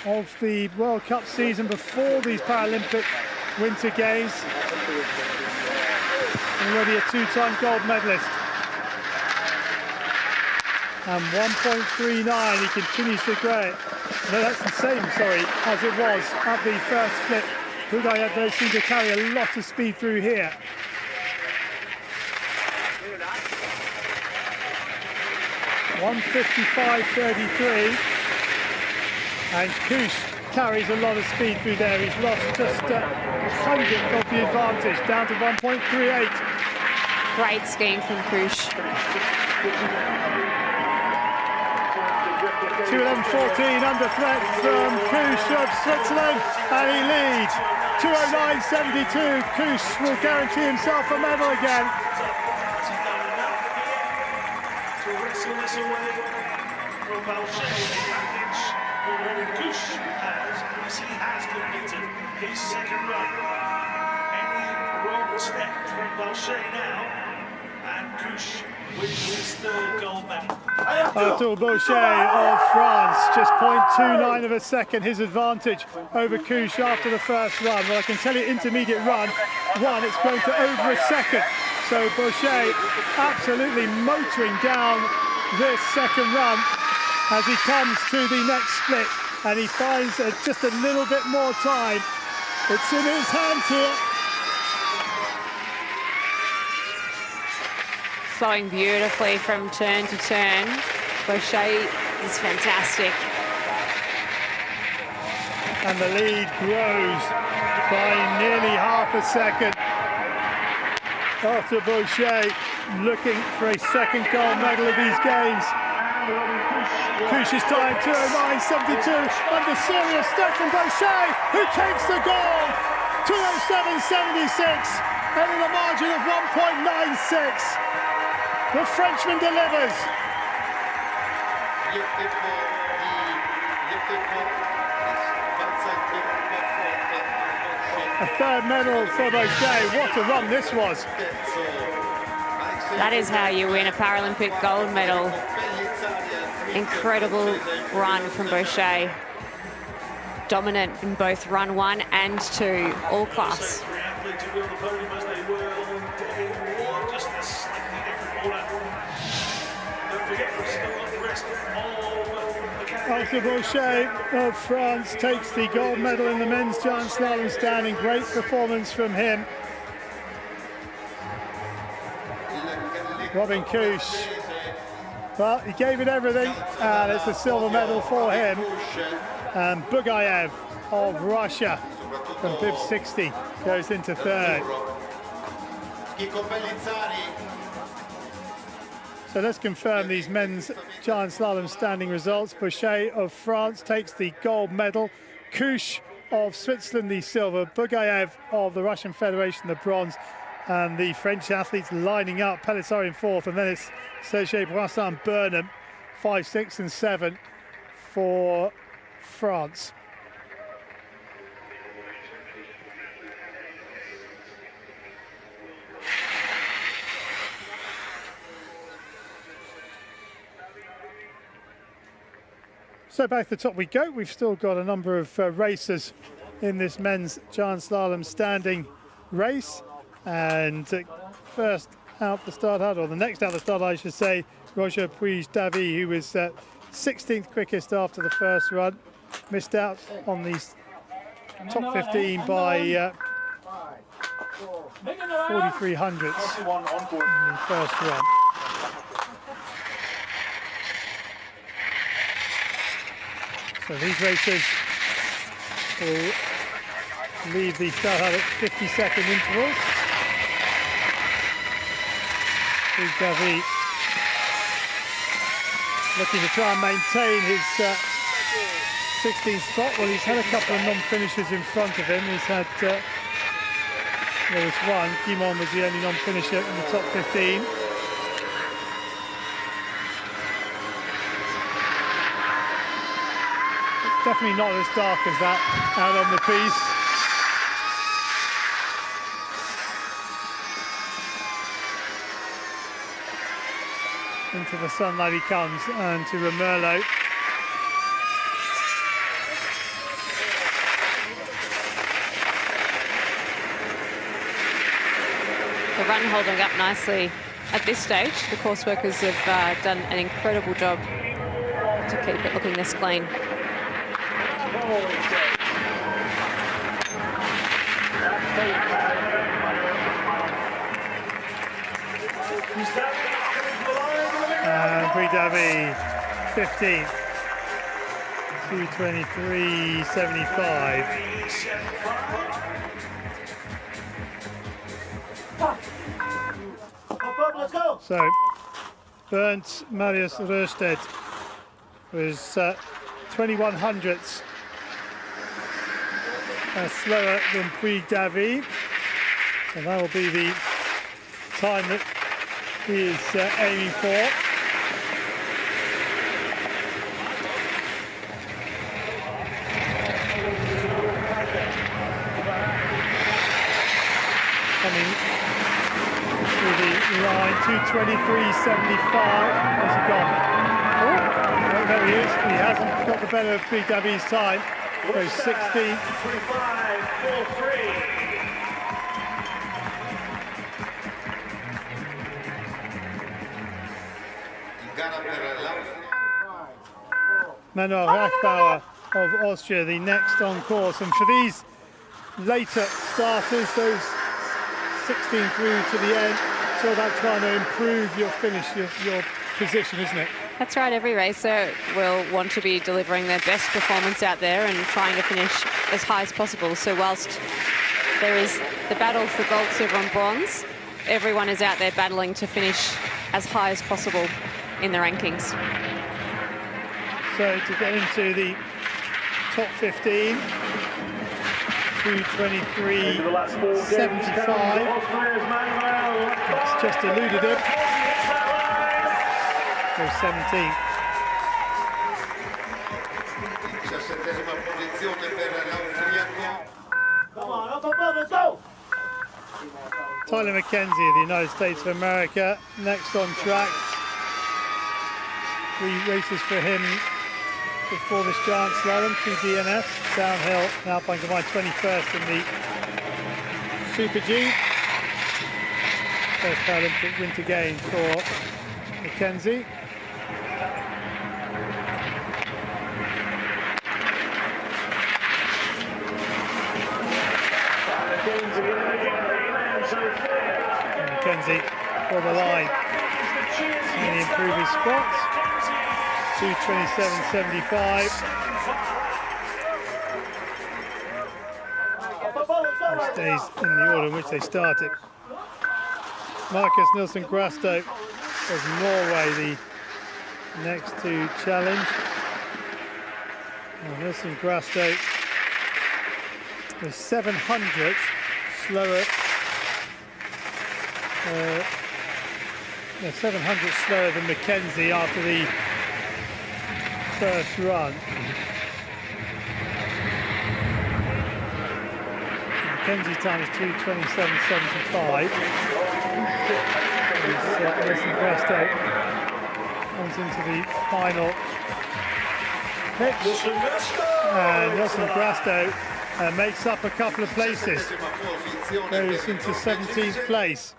of the World Cup season before these Paralympic Winter Games. Already a 2-time gold medalist. And 1.39, he continues to grow it. No, that's the same, sorry, as it was at the first split. Bugayev does seem to carry a lot of speed through here. (1:55.33), and Kusch carries a lot of speed through there. He's lost just a hundredth of the advantage, down to 1.38. Great skiing from Kusch. 2:11.14 under threat from Kusch of Switzerland, and he leads. 2:09.72. Kusch will guarantee himself a medal again. To wrestle this away from Kusch has completed his second run. Any wrong step from Balche now, and Kusch wins his third gold medal. Arthur Bauchet of France, just 0.29 of a second, his advantage over Couche after the first run. Well, I can tell you, intermediate run one, it's grown to over a second. So Bauchet absolutely motoring down this second run as he comes to the next split, and he finds just a little bit more time. It's in his hands here. Flowing beautifully from turn to turn. Bauchet is fantastic. And the lead grows by nearly half a second. Arthur Bauchet looking for a second gold medal of these games. Couche's time 2:09.72 under serious threat from Bauchet, who takes the gold. 2:07.76 and in a margin of 1.96. The Frenchman delivers. A third medal for Bauchet. What a run this was. That is how you win a Paralympic gold medal. Incredible run from Bauchet. Dominant in both run 1 and 2, all class. Arthur Bauchet of France takes the gold medal in the men's giant slalom standing. Great performance from him. Robin Couche, well, he gave it everything, and it's a silver medal for him. And Bugayev of Russia from bib 60 goes into third. So let's confirm these men's giant slalom standing results. Bauchet of France takes the gold medal. Couche of Switzerland the silver. Bugayev of the Russian Federation the bronze. And the French athletes lining up. Pellissier in fourth, and then it's Serge Brassin and Burnham, 5, 6 and 7 for France. So back to the top we go. We've still got a number of racers in this men's giant slalom standing race. And first out the start hut, or the next out the start I should say, Roger Puig-Davy, who was 16th quickest after the first run. Missed out on the top 15 by 43 hundredths in the first run. So these racers will leave the start hut at 50-second intervals. Puig-Davy looking to try and maintain his 16th spot. Well, he's had a couple of non-finishers in front of him. He's had, there was one, Guimond was the only non-finisher in the top 15. It's definitely not as dark as that out on the piste. Into the sunlight he comes, and to Romerlo. The run holding up nicely at this stage. The course workers have done an incredible job to keep it looking this clean. Puig-Davy 15th, 2:23.75. So Bernd Marius Rørsted was 21 hundredths slower than Puig-Davy, so that will be the time that he is aiming for. Coming through the line, 2:23.75. Where's he gone? Oh, there he is. He hasn't got the better of Big Davi's time. Goes 16. 25.43. Manuel Rachbauer of Austria, the next on course. And for these later starters, those 16 through to the end, it's all about trying to improve your finish, your position, isn't it? That's right. Every racer will want to be delivering their best performance out there and trying to finish as high as possible. So whilst there is the battle for gold, silver and bronze, everyone is out there battling to finish as high as possible in the rankings. So to get into the top 15, 2:23.75. It's just eluded him. Goes 17th. 17ª posizione per l'austriaco. Come on, up above, let's go! Tyler McKenzie of the United States of America, next on track. 3 races for him before this giant slalom, 2 DNF, downhill, Alpine combined 21st in the Super G. First Paralympic Winter Games for McKenzie. McKenzie for the line. Can he improve his spots? 2:27.75. Stays in the order in which they started. Marcus Nilsson Grasto of Norway, the next to challenge. Well, Nilsson Grasto was 700 slower. 700 slower than McKenzie after the first run. McKenzie's time is 2:27.75. Nilsson Grasto comes into the final pitch, and Nilsson Grasto makes up a couple of places, goes into 17th place.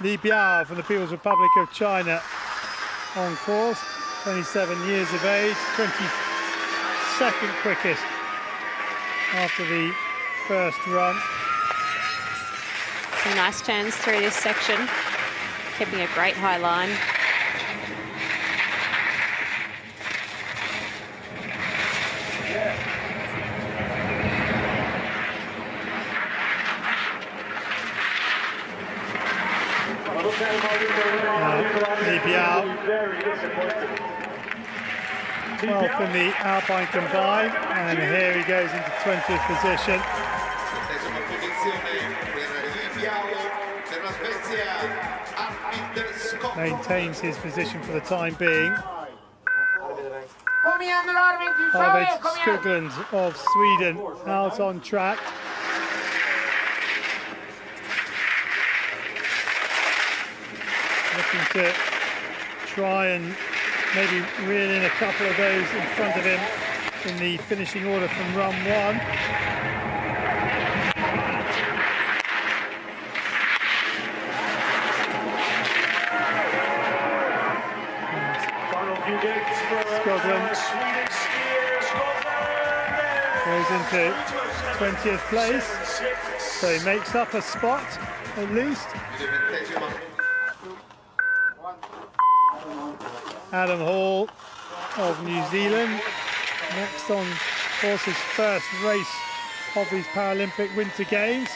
Li Biao from the People's Republic of China on course, 27 years of age, 22nd quickest after the first run. Some nice turns through this section, keeping a great high line. Li Biao, 12th in the Alpine combined, and here he goes into 20th position. 7ª posizione per Li Biao per la Svezia, Arvid Skoglund. Maintains his position for the time being. Arvid Skoglund of Sweden out on track. Looking to try and maybe reel in a couple of those in front of him in the finishing order from run 1. Skoglund goes into 20th place, so he makes up a spot at least. Adam Hall of New Zealand, next on course, his first race of these Paralympic Winter Games.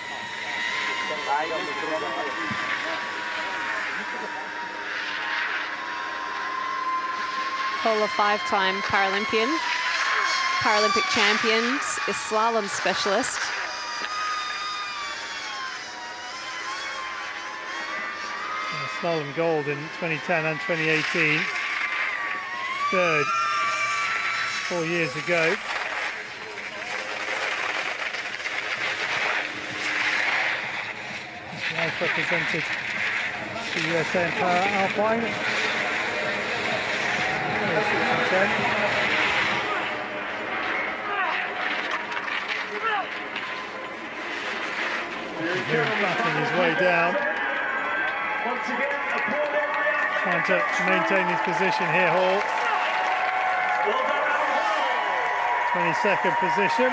Hall, a 5-time Paralympian, Paralympic champions, a slalom specialist. Slalom gold in 2010 and 2018. Third 4 years ago. Life represented the USA in Para Alpine. 6 and 10. Battling his way down. Trying to maintain his position here, Hall. 22nd position.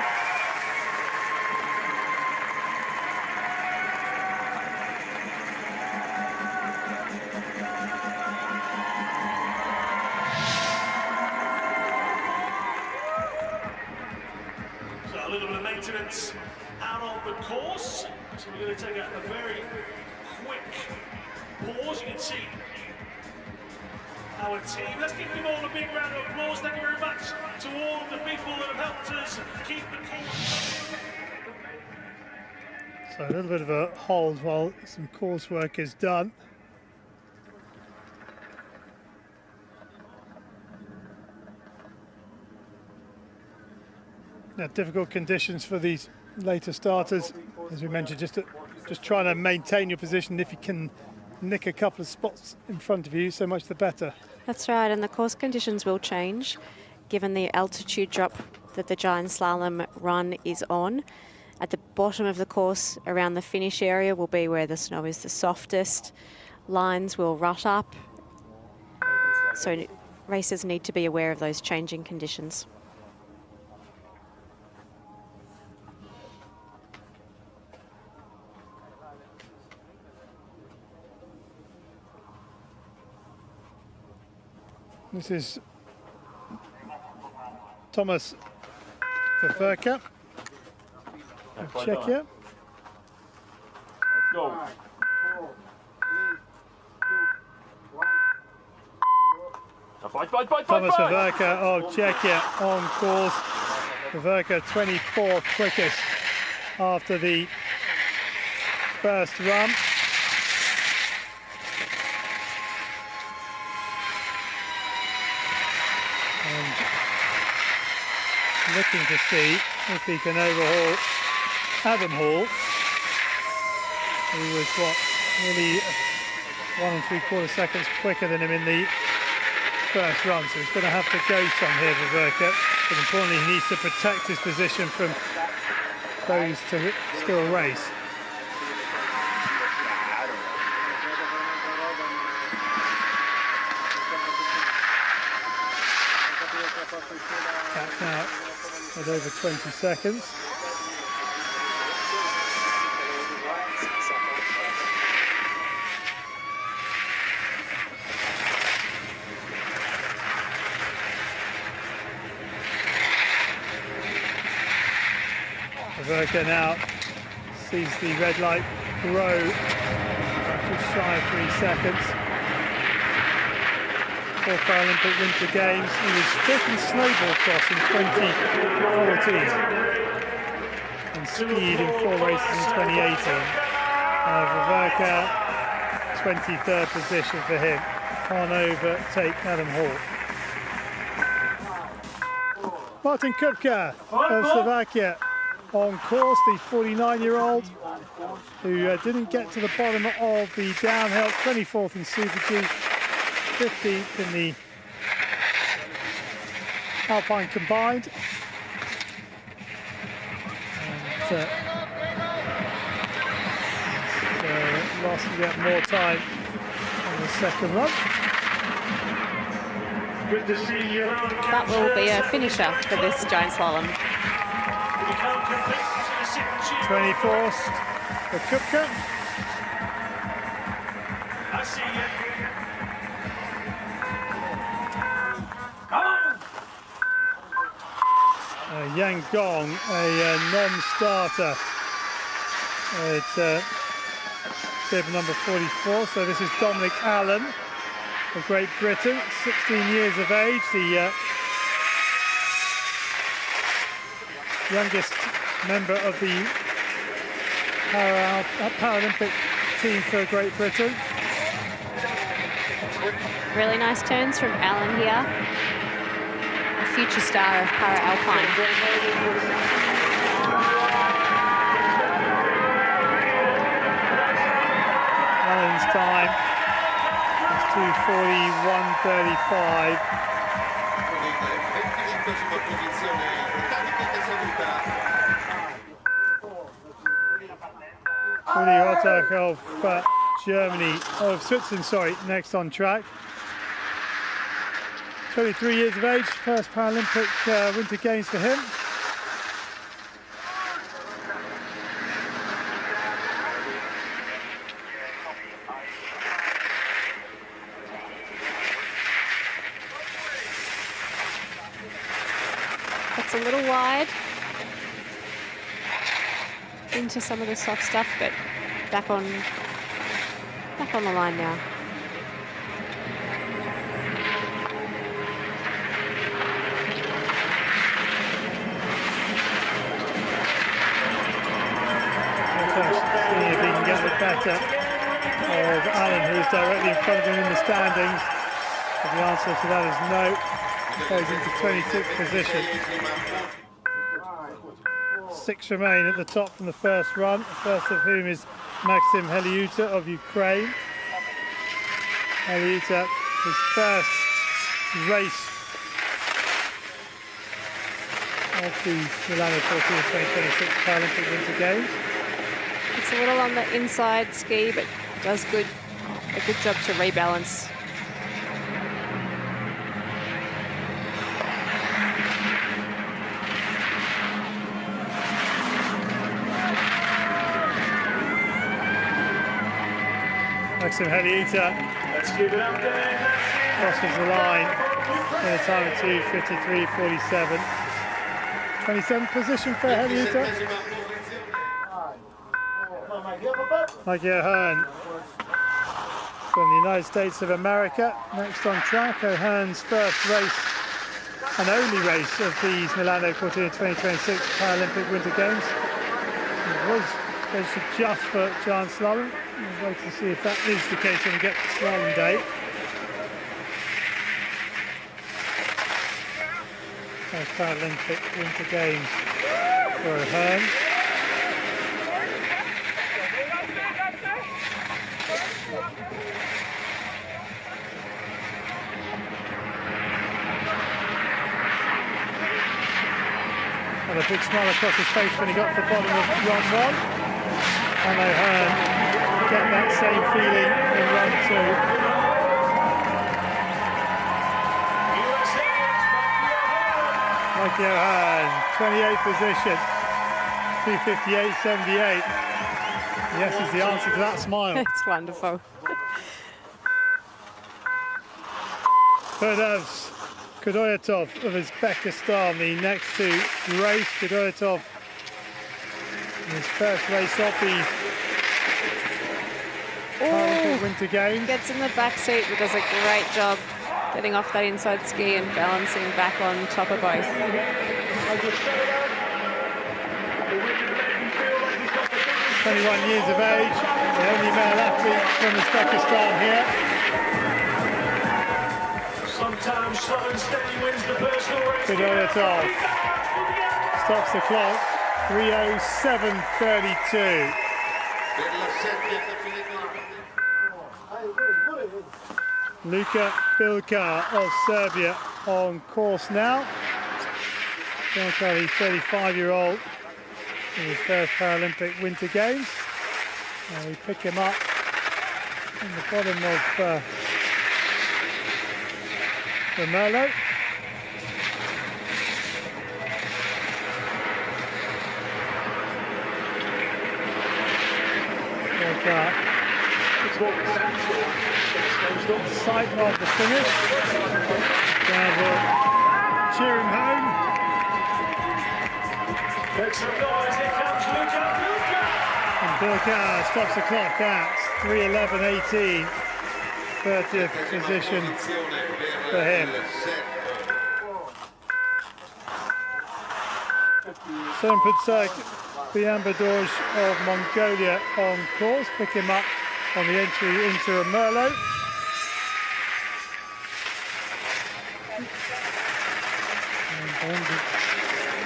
So a little bit of maintenance out of the course. So we're going to take a very quick pause. You can see our team. Let's give them all a big round of applause. Thank you very much to all of the people that have helped us keep the course. So a little bit of a hold while some coursework is done. Now, difficult conditions for these later starters, as we mentioned, just trying to maintain your position. If you can nick a couple of spots in front of you, so much the better. That's right, and the course conditions will change given the altitude drop that the giant slalom run is on. At the bottom of the course, around the finish area, will be where the snow is the softest. Lines will rut up, so racers need to be aware of those changing conditions. This is Thomas Ververka of Czechia. Let's go. Thomas Ververka of Czechia on course. Ververka 24th quickest after the first run. Looking to see if he can overhaul Adam Hall, who was nearly 1 3/4 seconds quicker than him in the first run. So he's going to have to go some here for Ververka, but importantly he needs to protect his position from those to still race. Back now at over 20 seconds. Ververka now sees the red light grow just shy of 3 seconds. For Paralympic Winter Games, he was 5th in snowboard cross in 2014 and skied in 4 races in 2018. Ververka, 23rd position for him. Can't overtake Adam Hall. Martin Kupka of Slovakia on course, the 49-year-old who didn't get to the bottom of the downhill, 24th in Super G, 15th in the Alpine combined. And lost to get more time on the second run. Good to see you. That will be a finisher for this giant slalom. 24th for Kupka. I see you. Yang Gong, a non-starter at bib number 44. So this is Dominic Allen of Great Britain, 16 years of age, the youngest member of the Paralympic team for Great Britain. Really nice turns from Allen here. A future star of Para Alpine. 2:40, 1:35. Con il 25esima posizione britannico che saluta Uli Hotak of Germany, of Switzerland, sorry, next on track. 23 years of age, first Paralympic Winter Games for him. That's a little wide into some of the soft stuff, but back on the line now. Seeing if he can get the better of Alan, who's directly in front of him in the standings. But the answer to that is no. Goes into 26th position. 6 remain at the top from the first run, the first of whom is Maxim Heliuta of Ukraine. Heliuta, his first race of the Milano Cortina 2026 Paralympic Winter Games. It's a little on the inside ski, but does a good job to rebalance. Maxim Heliuta crosses the line in a time of 2:53.47. 27th position for Heliuta. Mikey O'Hearn from the United States of America, next on track. O'Hearn's first race and only race of these Milano Cortina 2026 Paralympic Winter Games. It was registered just for giant slalom. We'll wait to see if that is the case when we get to slalom day. First Paralympic Winter Games for O'Hearn. And a big smile across his face when he got to the bottom of run 1. And O'Hearn get that same feeling in run 2. Mikey O'Hearn, 28th position, 2:58.78. Yes is the answer to that smile. It's wonderful. Ferdows Kudoyatov of Uzbekistan, the next to race. Kudoyatov, his first race of the Paralympic Winter Games. Gets in the back seat, but does a great job getting off that inside ski and balancing back on top of both. 21 years of age, the only male athlete from Uzbekistan here. Sometimes slow and steady wins the personal race. Kudoyatov stops the clock, 3:07.32. Luka Bilka of Serbia on course now. Bilka, the 35-year-old, in his first Paralympic Winter Games. We pick him up in the bottom of the Merlot. Sight of the finish. Cheer him home. Excellent guys, here comes Luka Bilka. And Bilka stops the clock at 3:11.18. 30th position for him. Sermputsak Biambadoj of Mongolia on course. Pick him up on the entry into a Merlot.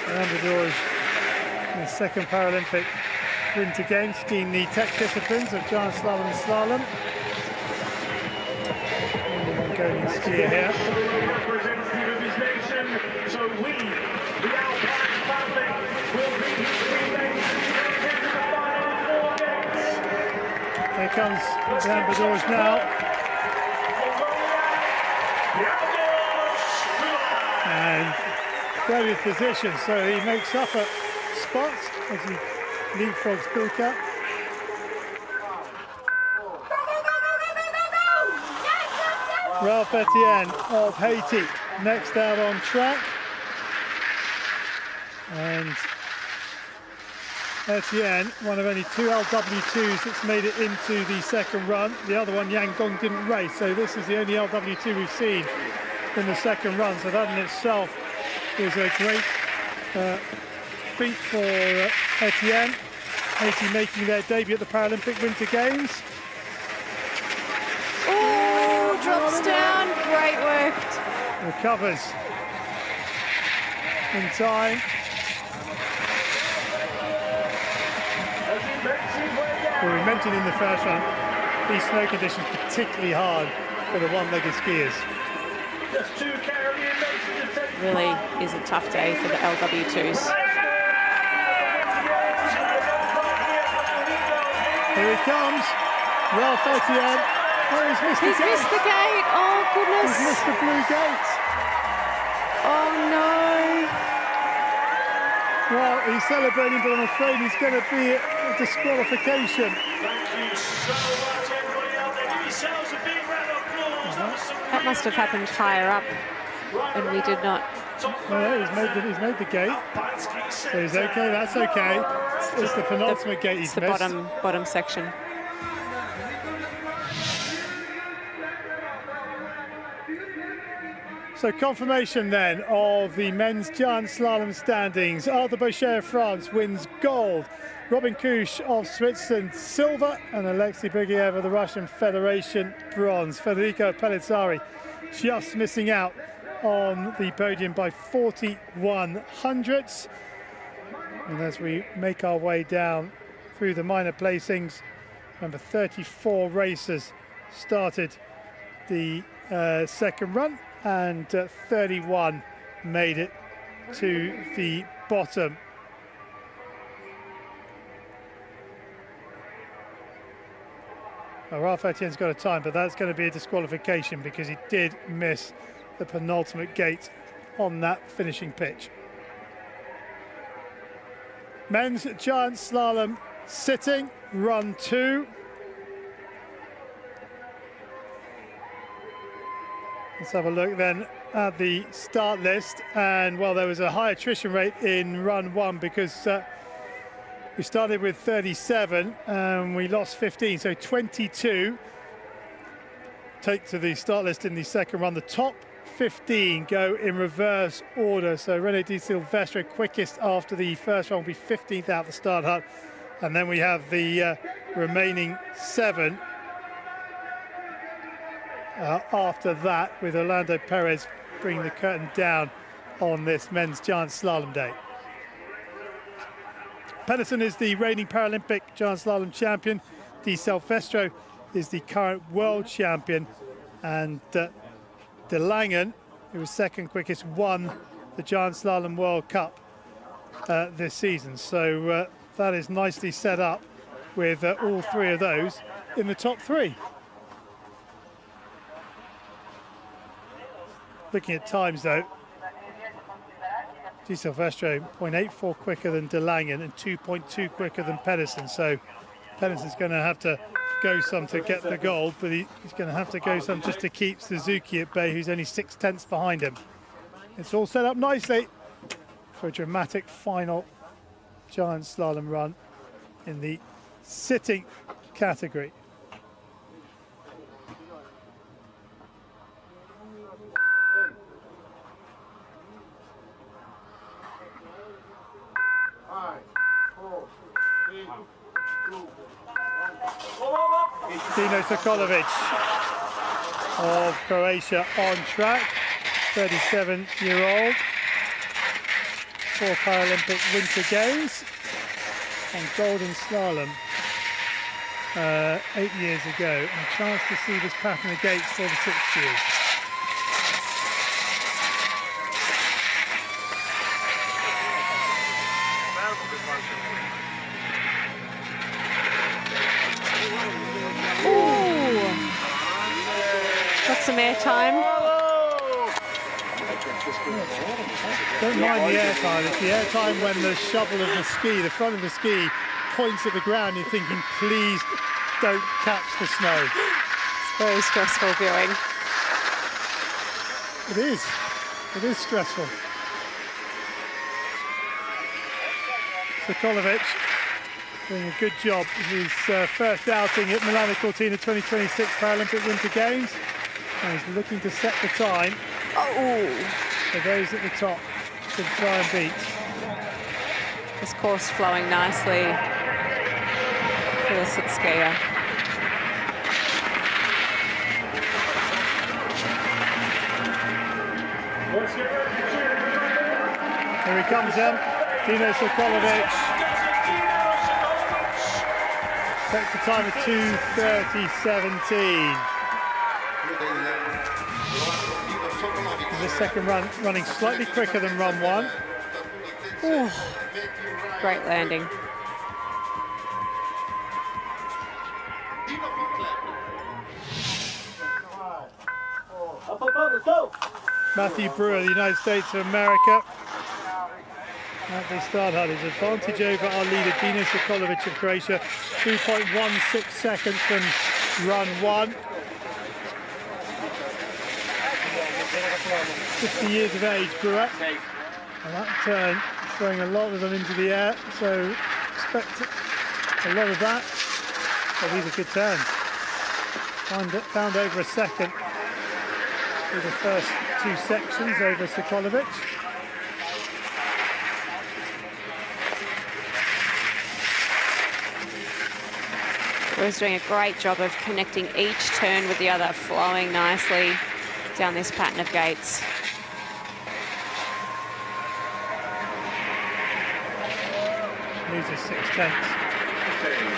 Biambadoj in the second Paralympic Winter Games, skiing the tech disciplines of giant slalom and slalom. Estonian skier here. Representative of his nation, so we, the Alpine family, will be remain to the final 4 games. Here comes the ambassadors now. And 30th position, so he makes up a spot as he leapfrogs Bilka. Ralph Etienne of Haiti next out on track. And Etienne, one of only 2 LW2s that's made it into the second run. The other one, Yang Gong, didn't race, so this is the only LW2 we've seen in the second run. So that in itself is a great feat for Etienne. Haiti making their debut at the Paralympic Winter Games. Oh, drops down, great work. Recovers in time. Well, we mentioned in the first run, these snow conditions particularly hard for the one-legged skiers. Really is a tough day for the LW2s. Here he comes, Ralph Etienne. Oh, he's missed the gate. Missed the gate. Oh, goodness. He's missed the blue gate. Oh, no. Well, he's celebrating, but I'm afraid he's going to be a disqualification. Thank you so much, everybody out there. Give yourselves a big round of applause. That must have happened higher up, and we did not. No, he's made the gate. So he's okay, that's okay. It's the penultimate gate he's missed. It's the bottom section. So confirmation then of the men's giant slalom standings. Arthur Bochet of France wins gold. Robin Kusch of Switzerland silver, and Alexei Bugiev of the Russian Federation bronze. Federico Pellizzari just missing out on the podium by 41 hundredths. And as we make our way down through the minor placings, remember 34 racers started the second run, and 31 made it to the bottom. Now, Ralph Etienne's got a time, but that's going to be a disqualification because he did miss the penultimate gate on that finishing pitch. Men's giant slalom sitting, run 2. Let's have a look then at the start list. And well, there was a high attrition rate in run 1 because we started with 37 and we lost 15, so 22 take to the start list in the second run. The top 15 go in reverse order. So René Di Silvestro, quickest after the first one, will be 15th out the start hut. And then we have the remaining 7 after that, with Orlando Perez bringing the curtain down on this men's giant slalom day. Pedersen is the reigning Paralympic giant slalom champion. Di Silvestro is the current world champion, and De Langen, who was second quickest, won the giant slalom World Cup this season. So that is nicely set up with all 3 of those in the top 3. Looking at times though, Di Silvestro 0.84 quicker than De Langen and 2.2 quicker than Pedersen. So Pedersen's going to have to go some to get the gold, but he's going to have to go some just to keep Suzuki at bay, who's only 6/10 behind him. It's all set up nicely for a dramatic final giant slalom run in the sitting category. Dino Sokolovic of Croatia on track, 37-year-old, 4 Paralympic Winter Games, and gold in slalom 8 years ago, and a chance to see this pattern of gates for the 6 years. airtime. Don't mind the airtime. It's the airtime when the shovel of the ski, the front of the ski, points at the ground. You're thinking, please don't catch the snow. It's very stressful viewing. It is. It is stressful. Sokolovic doing a good job in his first outing at Milano Cortina 2026 Paralympic Winter Games. And he's looking to set the time for those at the top to try and beat. This course flowing nicely for the sit skier. Here he comes then, Dino Sokolovic. Sets the time at 2:30.17. The second run running slightly quicker than run one. Ooh, great landing. Matthew Brewer, the United States of America. At the start had his advantage over our leader Dino Sokolovic of Croatia, 2.16 seconds from run one. 50 years of age, Brewer. And that turn, throwing a lot of them into the air, so expect a lot of that. But these are good turns. Found over a second with the first two sections over Sokolovic. Brewer's doing a great job of connecting each turn with the other, flowing nicely down this pattern of gates. Loses 6/10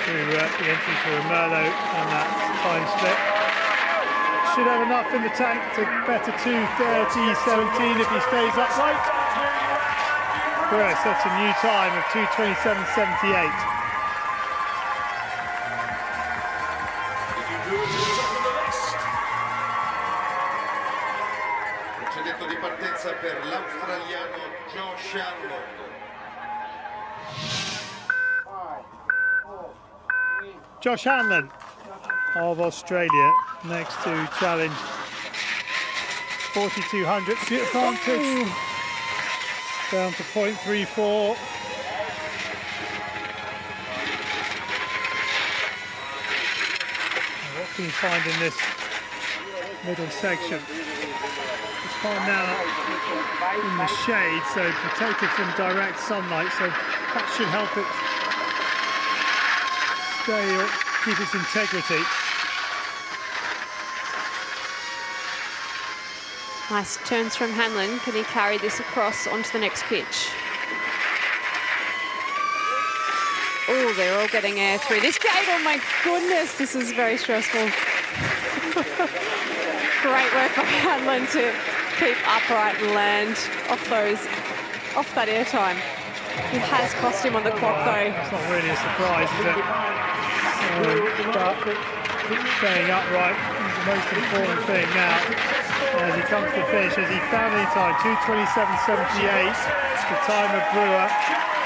to the entry to Romero and that time split. Should have enough in the tank to better 2:30.17 if he stays upright. Brewer sets a new time of 2:27.78. Procedimento di partenza per l'australiano Josh Allen. Josh Hanlon of Australia next to challenge 4,200 advantage down to 0.34. What can you find in this middle section? It's fine now in the shade, so protected from direct sunlight, so that should help it stay or keep its integrity. Nice turns from Hanlon. Can he carry this across onto the next pitch? Oh, they're all getting air through this gate. Oh my goodness, this is very stressful. Great work by Hanlon to keep upright and land off that air time. It has cost him on the clock though. That's not really a surprise, is it? But staying upright is the most important thing now. As he comes to finish, as he found any time, 2:27.78, the time of Brewer.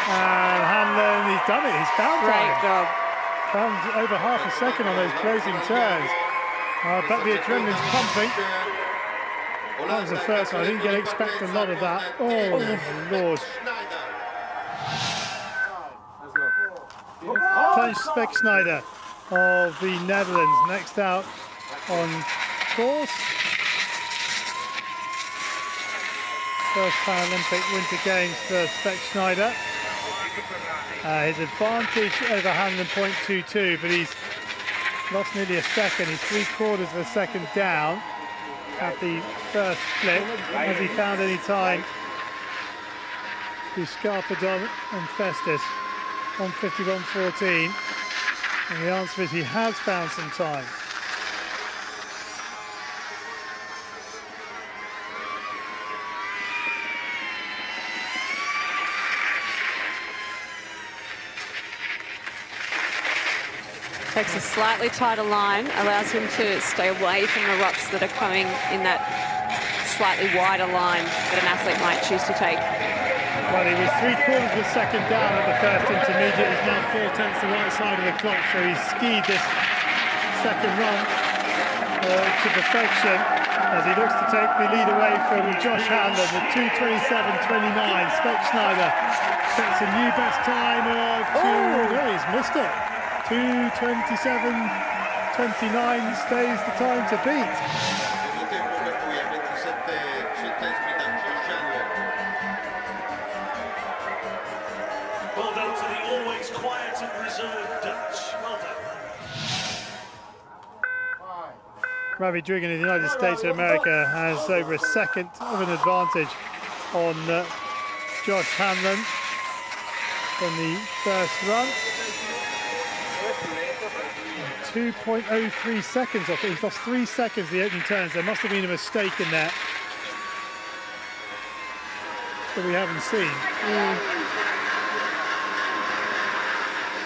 And Hanlon, he's done it, he's found time. Great job. Found over half a second on those closing turns. I bet the adrenaline's pumping. That was the first one, I didn't expect a lot of that. Oh, my Lord. Tony Speck-Snyder of the Netherlands next out on course. First Paralympic Winter Games for Speck-Snyder. His advantage over Hanlon 0.22, but he's lost nearly a second. He's 3/4 of a second down at the first split. Has he found any time to Scarpadon and Festus on 51.14? And the answer is he has found some time. Takes a slightly tighter line, allows him to stay away from the ruts that are coming in that slightly wider line that an athlete might choose to take. Well, he was 3/4 of a second down at the first intermediate. He's now 4/10 the right side of the clock, so he's skied this second run to perfection as he looks to take the lead away from Josh Hanlon at 2:27.29. Speck Schneider sets a new best time of he's missed it. 2:27.29 stays the time to beat. Well done to the always quiet and reserved Dutch. Well done. Ravi Drigan in the United States of America has over a second of an advantage on Josh Hanlon from the first run. 2.03 seconds off. He's lost 3 seconds the opening turns. There must have been a mistake in there that we haven't seen.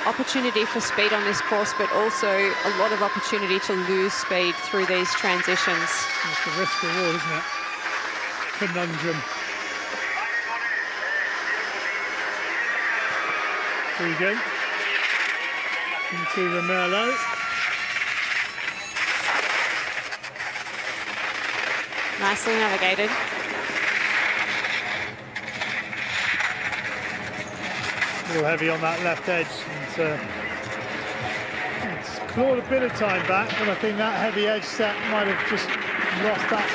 Opportunity for speed on this course, but also a lot of opportunity to lose speed through these transitions. It's the risk reward, isn't it? Conundrum. Drigan into Romello. Nicely navigated. A little heavy on that left edge. And, it's clawed a bit of time back, but I think that heavy edge set might have just lost that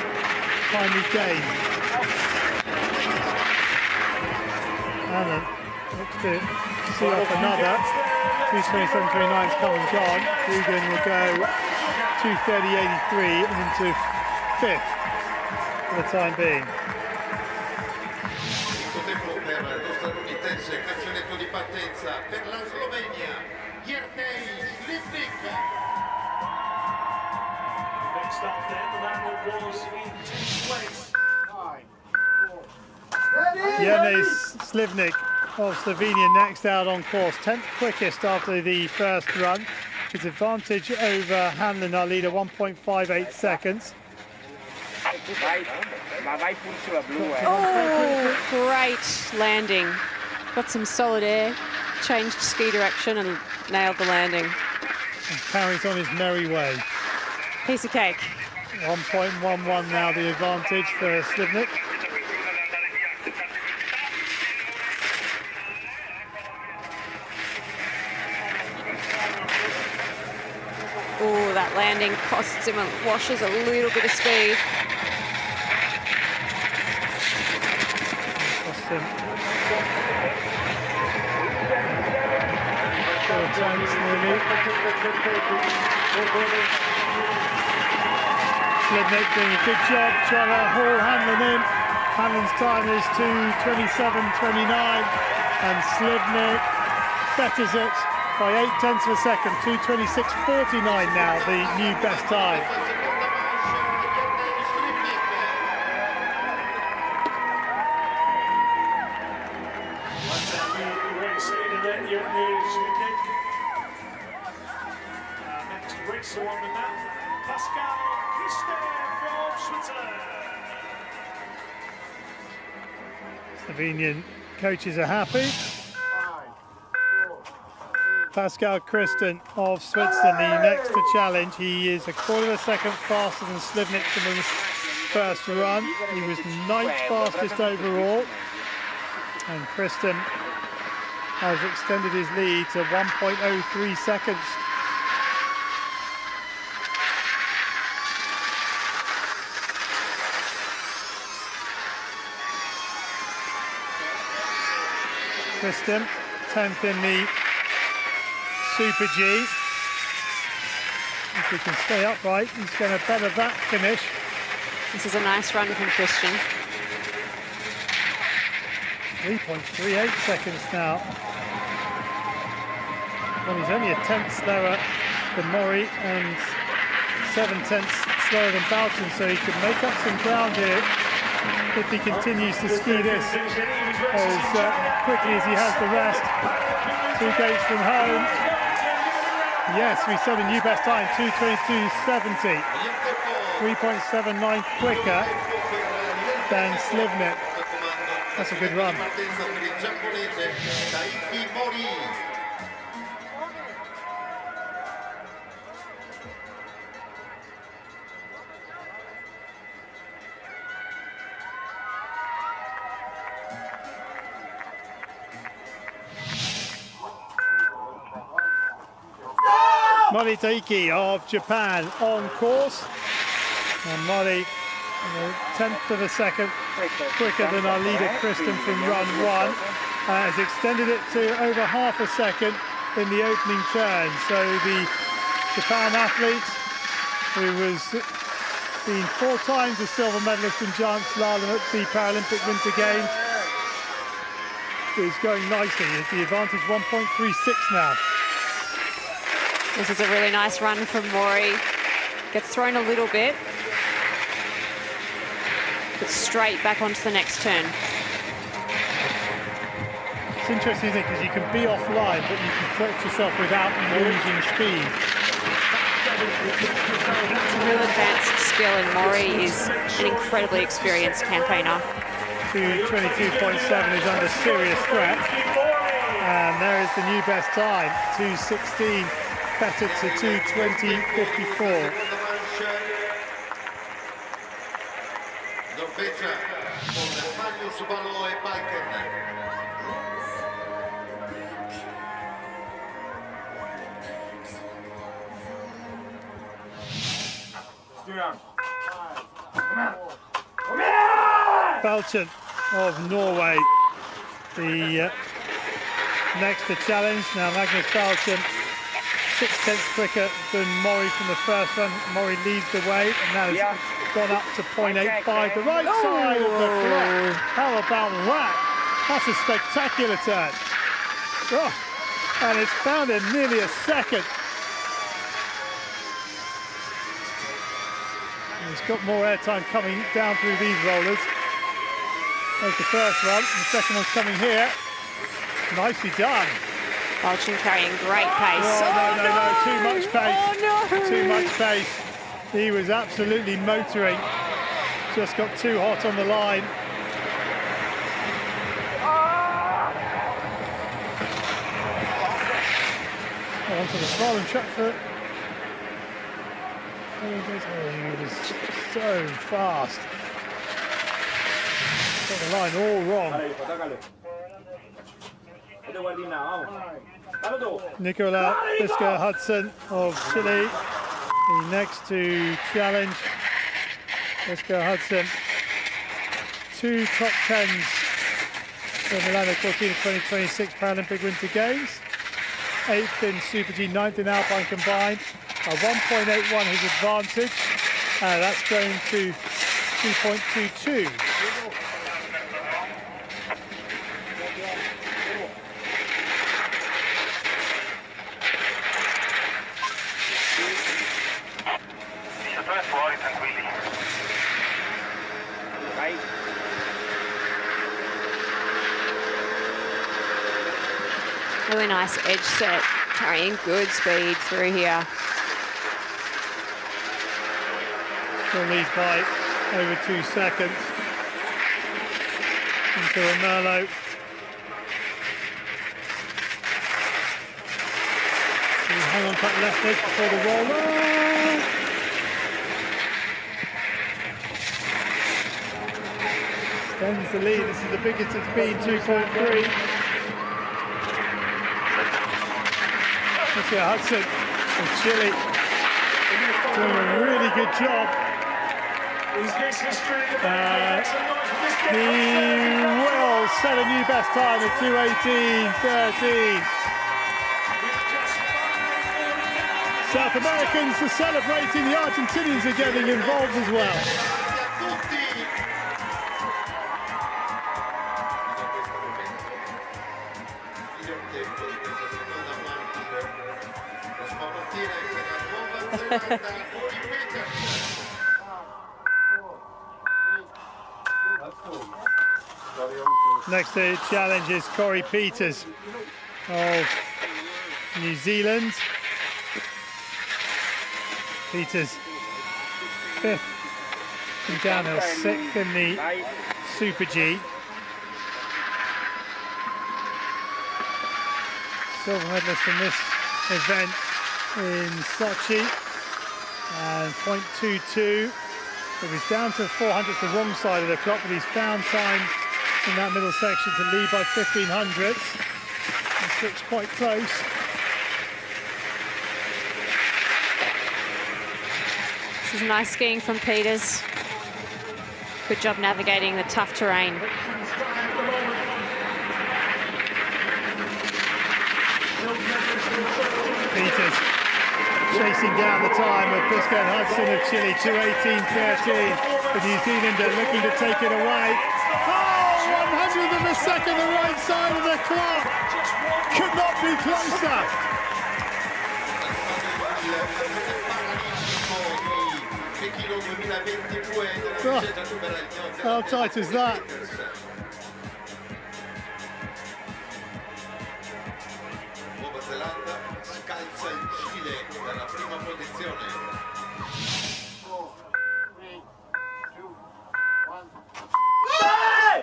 tiny gain. Hanlon looks to see off another. 2:27.29's come and gone. Drigan will go 2:30.83 and into fifth for the time being. Calcioletto di partenza per la Slovenia, Slivnik. Next up then, that one was in 10th place. Slivnik of Slovenia next out on course. 10th quickest after the first run. His advantage over Hanlon, our leader, 1.58 seconds. Oh, great landing. Got some solid air, changed ski direction and nailed the landing. And carries on his merry way. Piece of cake. 1.11 now the advantage for Slivnik. Oh, that landing costs him, washes a little bit of speed. Costs him 4 times nearly. Slivnik doing a good job trying to haul Hanlon in. Hanlon's time is 2:27.29 and Slivnik betters it by 0.8 of a second. 2:26.49 now, the new best time. Next racer on the map, Pascal Christen from Switzerland. Slovenian coaches are happy. Pascal Christen of Switzerland, the next to challenge. He is 1/4 of a second faster than Slivnik from his first run. He was 9th fastest overall. And Christen has extended his lead to 1.03 seconds. Christen, 10th in the Super G. If he can stay upright, he's going to better that finish. This is a nice run from Christian. 3.38 seconds now. Well, he's only a 10th slower than Mori and 7/10 slower than Boughton, so he could make up some ground here if he continues to ski this as quickly as he has the rest. 2 gates from home. Yes, we set a new best time, 2:22.70. 3.79 quicker than Slivnik. That's a good run. Mori Taiki of Japan on course. And Mori, a tenth of a second quicker than our leader Kristen from run 1. Has extended it to over half a second in the opening turn. So the Japan athlete, who was been 4 times a silver medalist in giant slalom at the Paralympic Winter Games, is going nicely. The advantage 1.36 now. This is a really nice run from Mori. Gets thrown a little bit, but straight back onto the next turn. It's interesting, isn't it? Because you can be offline, but you can correct yourself without losing speed. It's a real advanced skill, and Mori is an incredibly experienced campaigner. 2:22.7 is under serious threat. And there is the new best time, 2:16. Better to 2:20.54. Belchen of Norway, the next to challenge. Now Magnus Belchen, 6/10 quicker than Mori from the first run. Mori leads the way, and now it's gone up to 0.85. The right side of the clock. How about that? That's a spectacular turn. Oh, and it's found in nearly a second. And he's got more airtime coming down through these rollers. There's the first run, and the second one's coming here. Nicely done. Belchen carrying great pace. Oh, no, too much pace. Oh, no. Too much pace. He was absolutely motoring. Just got too hot on the line. Oh, onto the slalom track for... Oh, he was so fast. Got the line all wrong. Nicola Bisker-Hudson of Chile, the next to challenge. Bisker-Hudson, 2 top 10s for Milano Cortina 2026 Paralympic Winter Games. 8th in Super G, 9th in Alpine combined. 1.81 his advantage. That's going to 2.22. Really nice edge set, carrying good speed through here. Still leads by over 2 seconds. Into Merlot. Hang on to that left edge before the roller. Extends the lead. This is the biggest it's been, 2.3. Hudson from Chile doing a really good job. He will set a new best time at 2:18.13. South Americans are celebrating, the Argentinians are getting involved as well. Next to challenge is Corey Peters of New Zealand. Peters 5th in downhill, 6th in the Super G. Silver medalist in this event in Sochi, and 0.22. It was down to 400th, the wrong side of the clock, but he's found time in that middle section to lead by 1500ths. This looks quite close. This is nice skiing from Peters. Good job navigating the tough terrain. Peters chasing down the time of Biscay Hudson of Chile, 2:18.13. The New Zealander looking to take it away. Oh, 100th of a second, the right side of the clock. Could not be closer. Oh, how tight is that?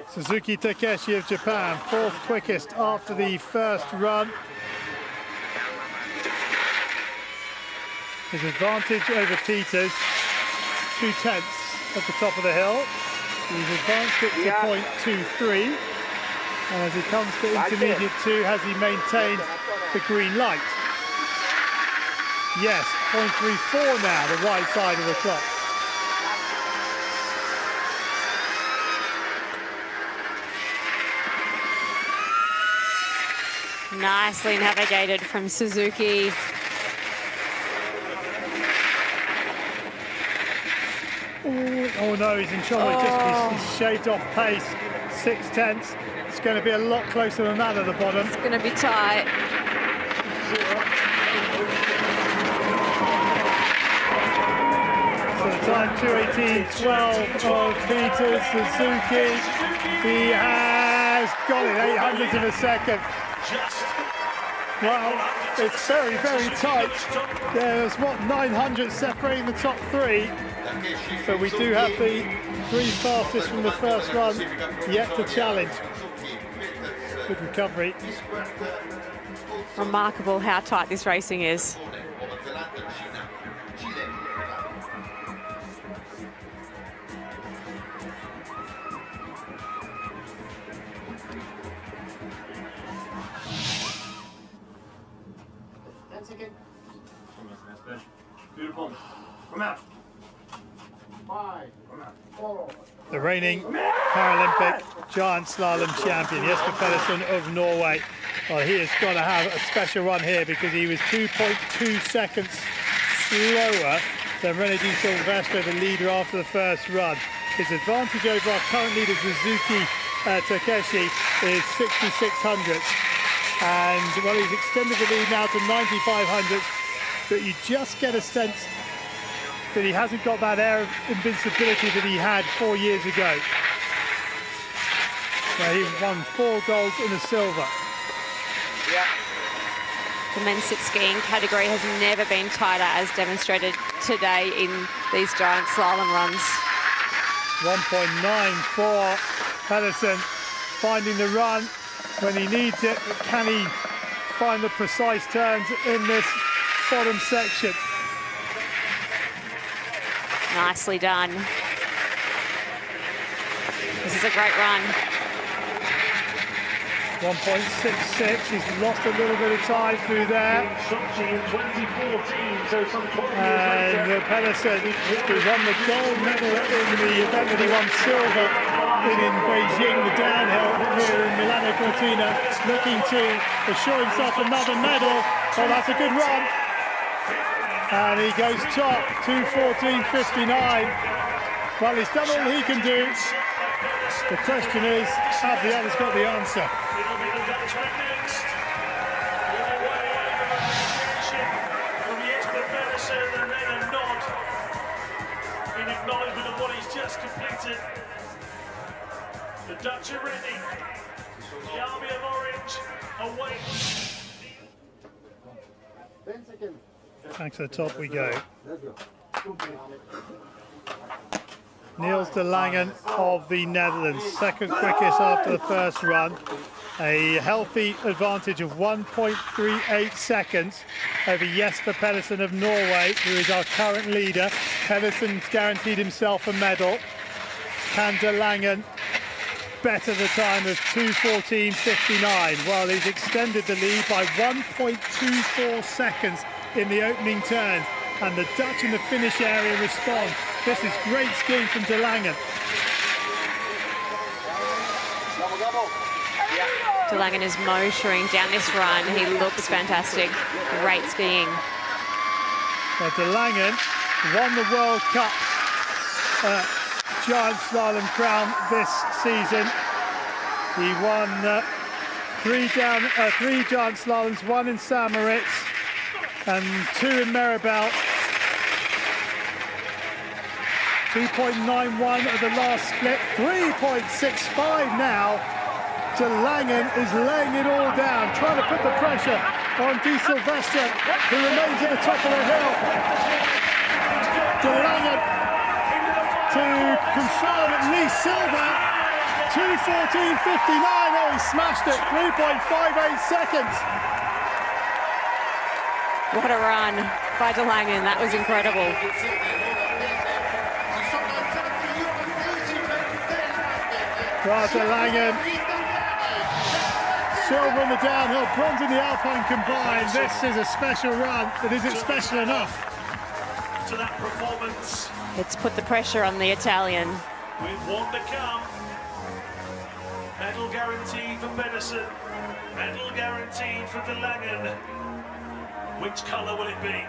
Suzuki Takeshi of Japan, 4th quickest after the first run. His advantage over Peters, 2/10 at the top of the hill. He's advanced it to 0.23, and as he comes to intermediate 2, has he maintained the green light? Yes, 0.34 now, the right side of the clock. Nicely navigated from Suzuki. Oh no, he's in trouble. He's shaved off pace, 6/10. It's going to be a lot closer than that at the bottom. It's going to be tight. So the time 2:18.12 of Peters. Suzuki, he has got it, 800ths of a second. Well, it's very, very tight. There's, what, 900 separating the top 3. So we do have the 3 fastest from the first run yet to challenge. Good recovery. Remarkable how tight this racing is. Beautiful. Come out. The reigning Paralympic giant slalom champion, Jesper Pedersen of Norway. Well, he has got to have a special run here because he was 2.2 seconds slower than René Di Silvestro, the leader, after the first run. His advantage over our current leader, Suzuki Takeshi, is 6600ths. And, well, he's extended the lead now to 9500ths, but you just get a sense that he hasn't got that air of invincibility that he had 4 years ago, where he won 4 golds and a silver. Yeah. The men's sit skiing category has never been tighter, as demonstrated today in these giant slalom runs. 1.94, Pedersen finding the run when he needs it, but can he find the precise turns in this bottom section? Nicely done. This is a great run. 1.66, he's lost a little bit of time through there. And Pedersen, who won the gold medal in the event that he won silver in Beijing, the downhill here in Milano Cortina, looking to assure himself another medal. Oh, that's a good run. And he goes top, 2:14.59. Well, he's done all he can do. The question is, have the others got the answer? It'll be the Dutchman next. All the way over the championship from Jesper Pedersen, and then a nod in acknowledgement of what he's just completed. The Dutch are ready. The army of orange awaits. Back to the top we go. Niels de Langen of the Netherlands, second quickest after the first run. A healthy advantage of 1.38 seconds over Jesper Pedersen of Norway, who is our current leader. Pedersen's guaranteed himself a medal. Can de Langen better the time of 2:14.59? Well, he's extended the lead by 1.24 seconds in the opening turn, and the Dutch in the finish area respond. This is great skiing from de Langen. De Langen is motoring down this run. He looks fantastic. Great skiing. Well, de Langen won the World Cup giant slalom crown this season. He won three giant slaloms, one in St. Moritz and two in Maribel. 2.91 at the last split, 3.65 now. De Langen is laying it all down, trying to put the pressure on Di Silvestre, who remains at the top of the hill. De Langen to confirm at least silver, 2:14.59. Oh, he smashed it, 3.58 seconds. What a run by de Langen. That was incredible. Well, de Langen, silver in the downhill, bronze in the Alpine combined. This is a special run, but is it special enough? To that performance. Let's put the pressure on the Italian. With one to come. Medal guaranteed for Pedersen. Medal guaranteed for de Langen. Which colour will it be?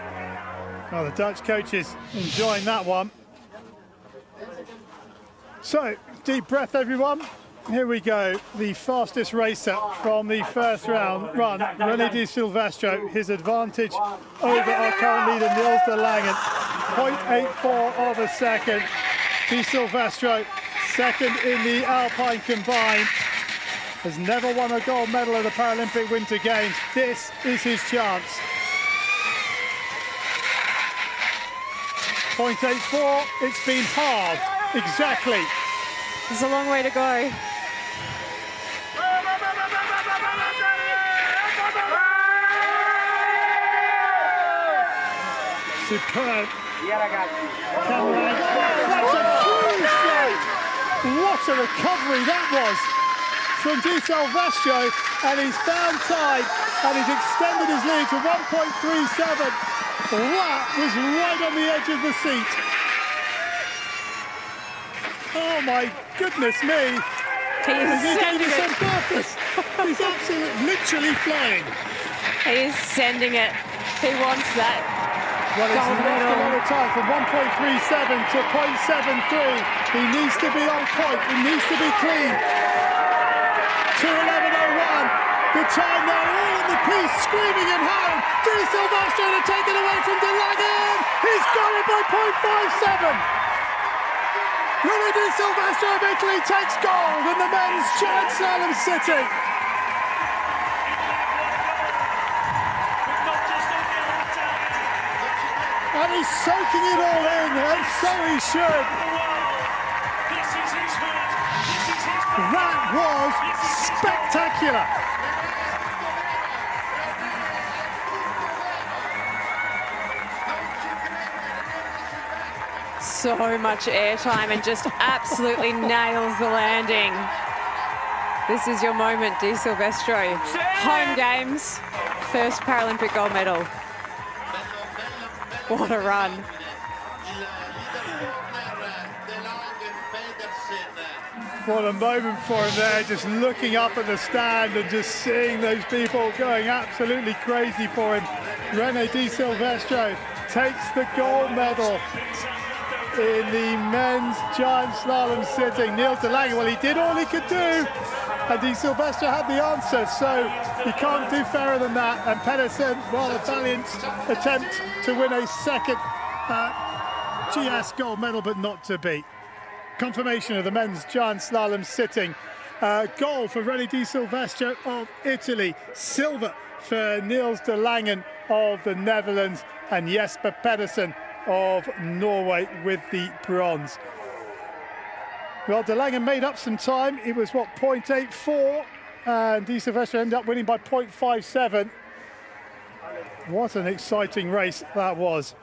Well, the Dutch coaches enjoying that one. So, deep breath, everyone. Here we go. The fastest racer from the first run, René Di Silvestre. His advantage over our current leader, Niels de Langen, 0.84 of a second. Di Silvestre, second in the Alpine combined, has never won a gold medal at the Paralympic Winter Games. This is his chance. 0.84, it's been halved. Exactly. There's a long way to go. Superb. Cameron. That's a huge flight. What a recovery that was from Di Silvestre, and he's found time and he's extended his lead to 1.37. That was right on the edge of the seat. Oh my goodness me. He's sending it on purpose. He's absolutely, literally flying. He is sending it. He wants that. Well, it's lost a lot of time from 1.37 to 0.73. He needs to be on point. He needs to be clean. 2:11.01. The time now, all in the piece, screaming him home. Di Silvestre to take it away from de Langen. He's got it by 0.57. René Di Silvestre of Italy takes gold in the men's giant slalom sitting. And he's soaking it all in, and so he should. That was spectacular. So much airtime and just absolutely nails the landing. This is your moment, Di Silvestre. Home games, first Paralympic gold medal. What a run. What a moment for him there, just looking up at the stand and just seeing those people going absolutely crazy for him. René Di Silvestre takes the gold medal in the men's giant slalom sitting. Niels de Langen, well, he did all he could do, and Di Silvestre had the answer, so you can't do fairer than that. And Pedersen, well, a valiant attempt to win a second GS gold medal, but not to be. Confirmation of the men's giant slalom sitting. Gold for René Di Silvestre of Italy, silver for Niels de Langen of the Netherlands, and Jesper Pedersen of Norway with the bronze. Well, De Lange made up some time. It was, what, 0.84? And Di Silvestro ended up winning by 0.57. What an exciting race that was.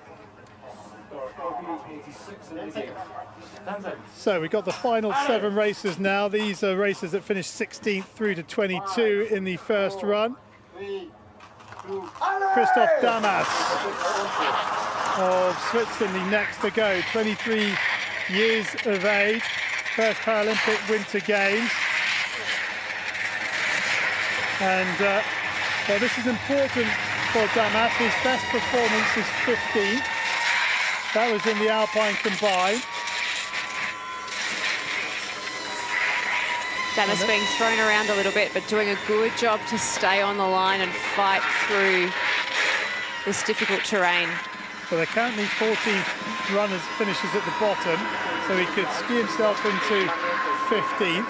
So we've got the final 7 races now. These are races that finished 16th through to 22 in the first run. Christoph Damas of Switzerland, the next to go, 23 years of age, first Paralympic Winter Games. And well, this is important for Damas. His best performance is 15th. That was in the Alpine combined. Damas being thrown around a little bit, but doing a good job to stay on the line and fight through this difficult terrain. So they're currently 14th runners finishes at the bottom, so he could ski himself into 15th.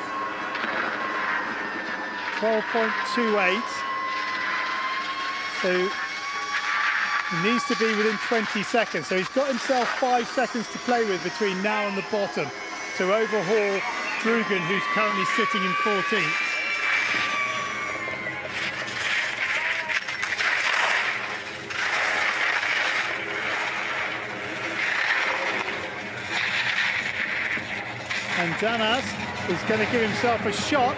12.28. So he needs to be within 20 seconds. So he's got himself 5 seconds to play with between now and the bottom to overhaul Drugan, who's currently sitting in 14th. And Damas is going to give himself a shot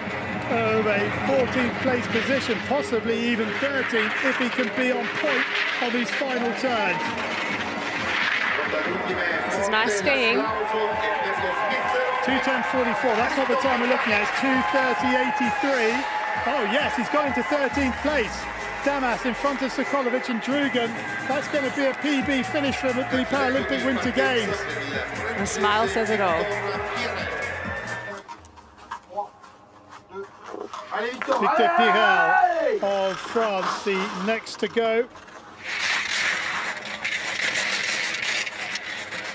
of a 14th place position, possibly even 13th if he can be on point on these final turns. This is nice skiing. 2:10.44, that's not the time we're looking at, it's 2:30.83. Oh yes, he's got into 13th place. Damas in front of Sokolovic and Drugan. That's going to be a PB finish for the Paralympic Winter Games. The smile says it all. Victor Pirel of France, the next to go.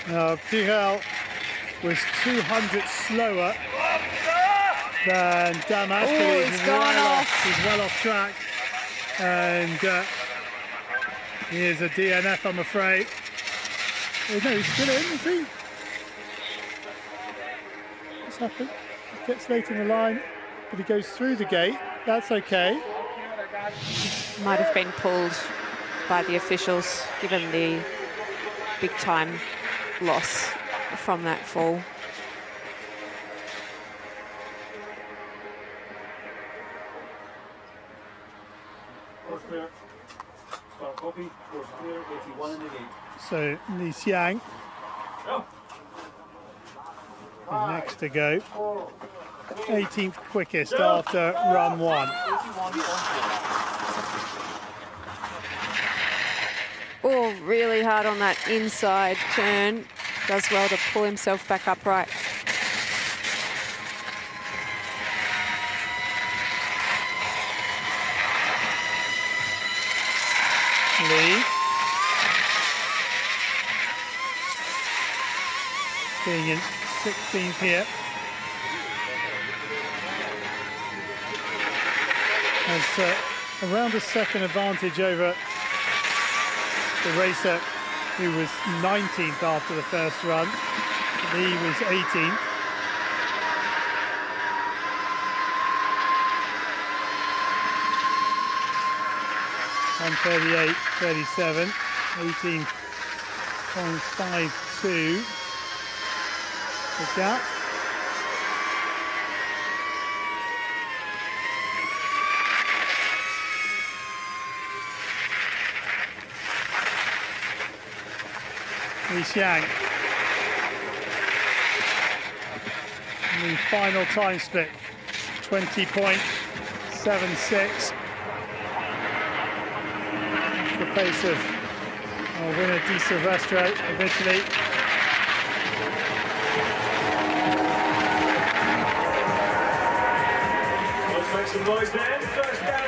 Now, Pirel was 200 slower than Damas. Oh, he's gone off. He's well off track. And here's a DNF, I'm afraid. Oh, no, he's still in, is he? What's happened? He gets late in the line, but he goes through the gate. That's okay. Might have been pulled by the officials, given the big time loss from that fall. So Li Xiang, next to go, 18th quickest after run 1. Oh, really hard on that inside turn. Does well to pull himself back upright. Lee. Being in 16th here. Has around a second advantage over the racer who was 19th after the first run. Lee was 18th. On 38.37, 18.52 the gap. Li Xiang. The final time split, 20.76. The pace of our winner Di Silvestro of Italy.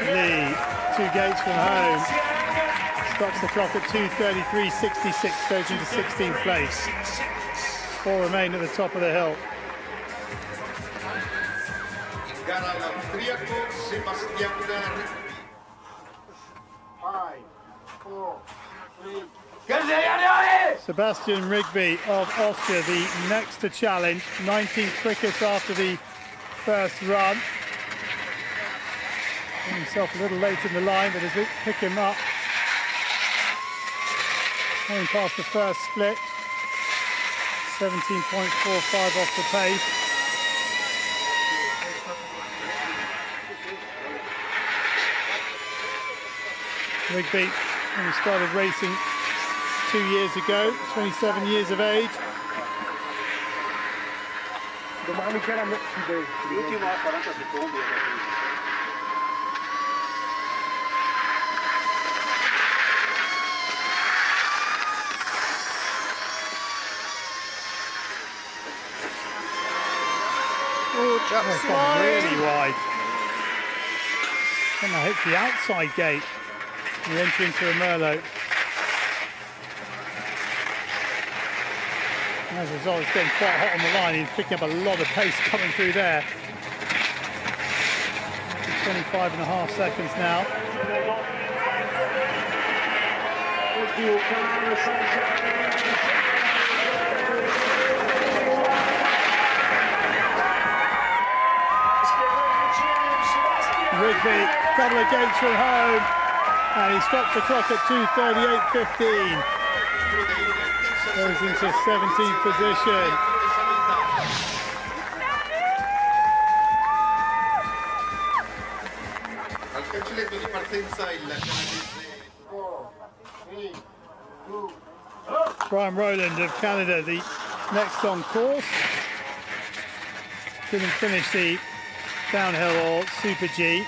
Lee, 2 gates from home, stops the clock at 2:33.66, goes into 16th place. 4 remain at the top of the hill. Sebastian Rigby of Austria, the next to challenge, 19th quickest after the first run. Got himself a little late in the line, but as we pick him up, going past the first split, 17.45 off the pace. Rigby, when he started racing 2 years ago, 27 years of age. Oh, drop slow. Really wide. And that hits the outside gate. You enter into a Merlot. And as a result, it's getting quite hot on the line. He's picking up a lot of pace coming through there. 25.5 seconds now. Rigby, couple of gates from home, and he stops the clock at 2:38.15. Goes into 17th position. Al cancelletto di partenza il Brian Rowland of Canada, the next on course. Didn't finish the downhill or Super G,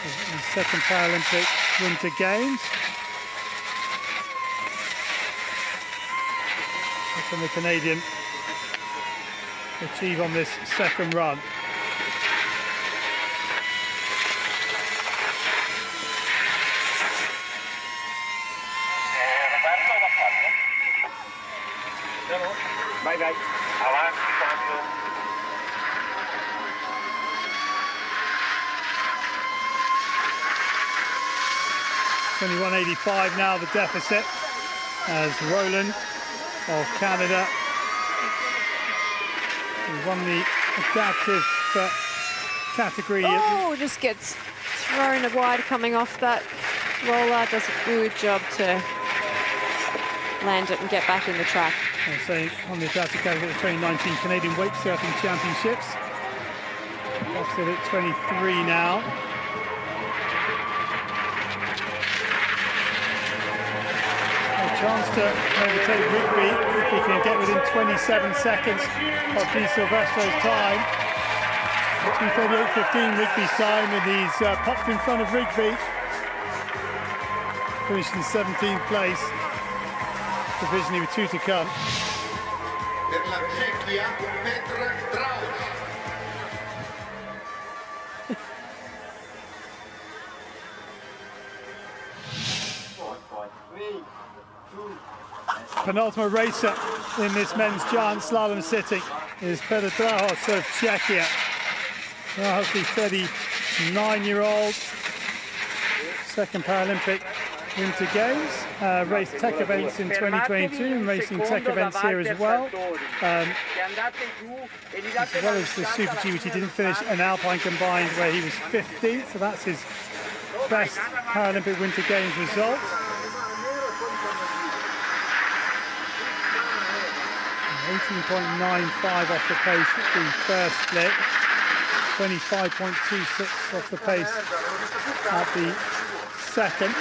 the second Paralympic Winter Games. What can the Canadian achieve on this second run? Vai, vai. Avanti, quando. 21.85 now the deficit, as Rowland of Canada, who won the adaptive category. Oh, just gets thrown wide coming off that roller. Does a good job to land it and get back in the track. I'm saying on the adaptive category at the 2019 Canadian Wake Surfing Championships. Offset at 23 now. Chance to overtake Rigby if he can get within 27 seconds of Di Silvestro's time. 2:38.15 Rigby's time, and he's popped in front of Rigby. Finished in 17th place. Provisionally with 2 to come. Per la Cechia, Petr Draus. Penultimate racer in this men's giant slalom sitting is Petr Draus of Czechia. Draus, the 39-year-old, second Paralympic Winter Games. Raced tech events in 2022 and racing tech events here as well. As well as the Super G, which he didn't finish, an Alpine combined where he was 15th. So that's his best Paralympic Winter Games result. 18.95 off the pace at the first split, 25.26 off the pace at the second.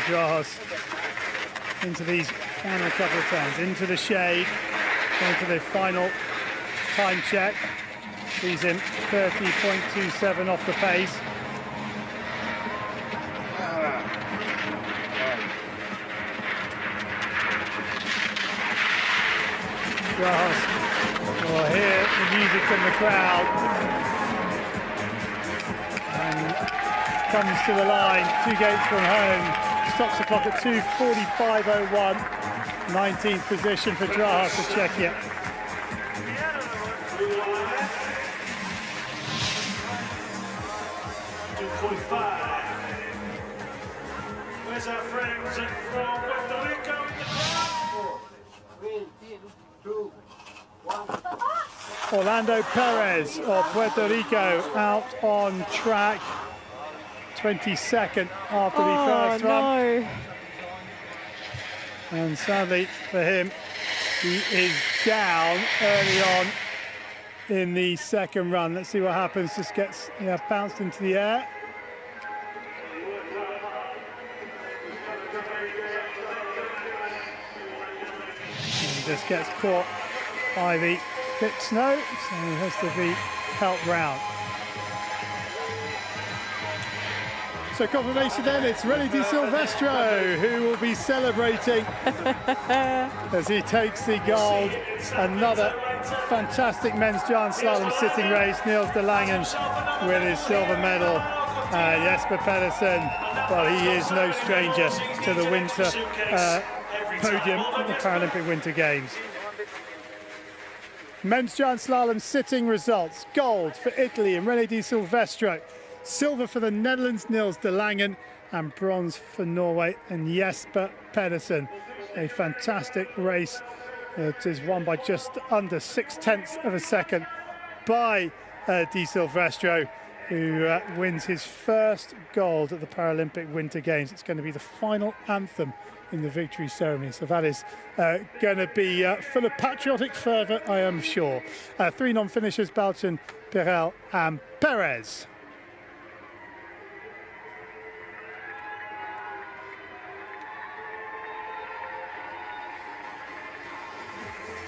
Draus into these final couple of turns, into the shade, going to the final time check. Sees him 30.27 off the pace. Draus will hear the music from the crowd and comes to the line, 2 gates from home, stops the clock at 2:45.01. 19th position for Draha for Czechia. 2:45. Where's our friends from Puerto Rico in the crowd? 3, 2, 1. Orlando Perez of Puerto Rico out on track. 22nd after the first run. And sadly for him, he is down early on in the second run. Let's see what happens. Just gets bounced into the air. And just gets caught by the thick snow, so he has to be helped round. So confirmation then, it's Rene Di Silvestro who will be celebrating as he takes the gold. Another fantastic men's giant slalom sitting race. Niels de Langen with his silver medal. Jesper Pedersen, well, he is no stranger to the winter podium at the Paralympic Winter Games. Men's giant slalom sitting results. Gold for Italy and Rene Di Silvestro. Silver for the Netherlands, Niels de Langen, and bronze for Norway and Jesper Pedersen. A fantastic race. It is won by just under 0.6 of a second by Di Silvestro, who wins his first gold at the Paralympic Winter Games. It's going to be the final anthem in the victory ceremony, so that is going to be full of patriotic fervour, I am sure. 3 non-finishers, Balchin, Pirel and Perez.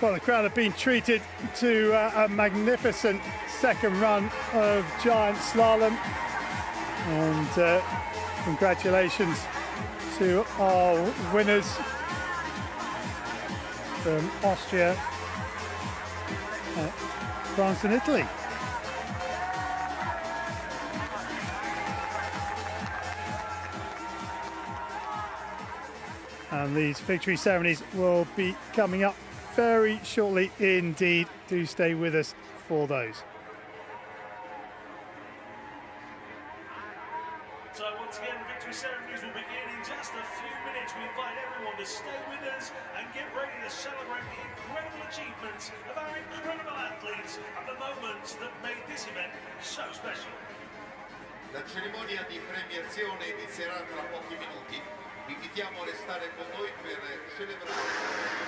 Well, the crowd have been treated to a magnificent second run of giant slalom, and congratulations to our winners from Austria, France and Italy. And these victory ceremonies will be coming up very shortly indeed. Do stay with us for those. So once again, victory ceremonies will begin in just a few minutes. We invite everyone to stay with us and get ready to celebrate the incredible achievements of our incredible athletes and the moments that made this event so special. La cerimonia di premiazione inizierà tra pochi minuti. Vi invitiamo a restare con noi per celebrare.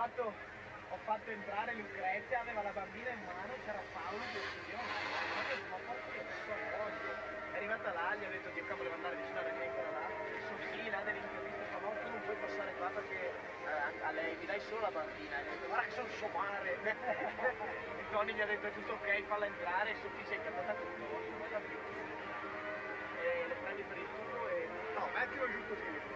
ho fatto entrare Lucrezia, aveva la bambina in mano, c'era Paolo che ma perché questo è arrivata là, gli ho detto Dio volevo andare vicino alla mia ancora là, sì, là dell'intervista fa no, tu non puoi passare qua perché a lei mi dai solo la bambina, e ho detto guarda che sono suo mare e Tony gli ha detto è tutto ok, falla entrare, e Sofì si è incazzata tutto, non da più e le prendi per il tubo e no, mettilo giù così.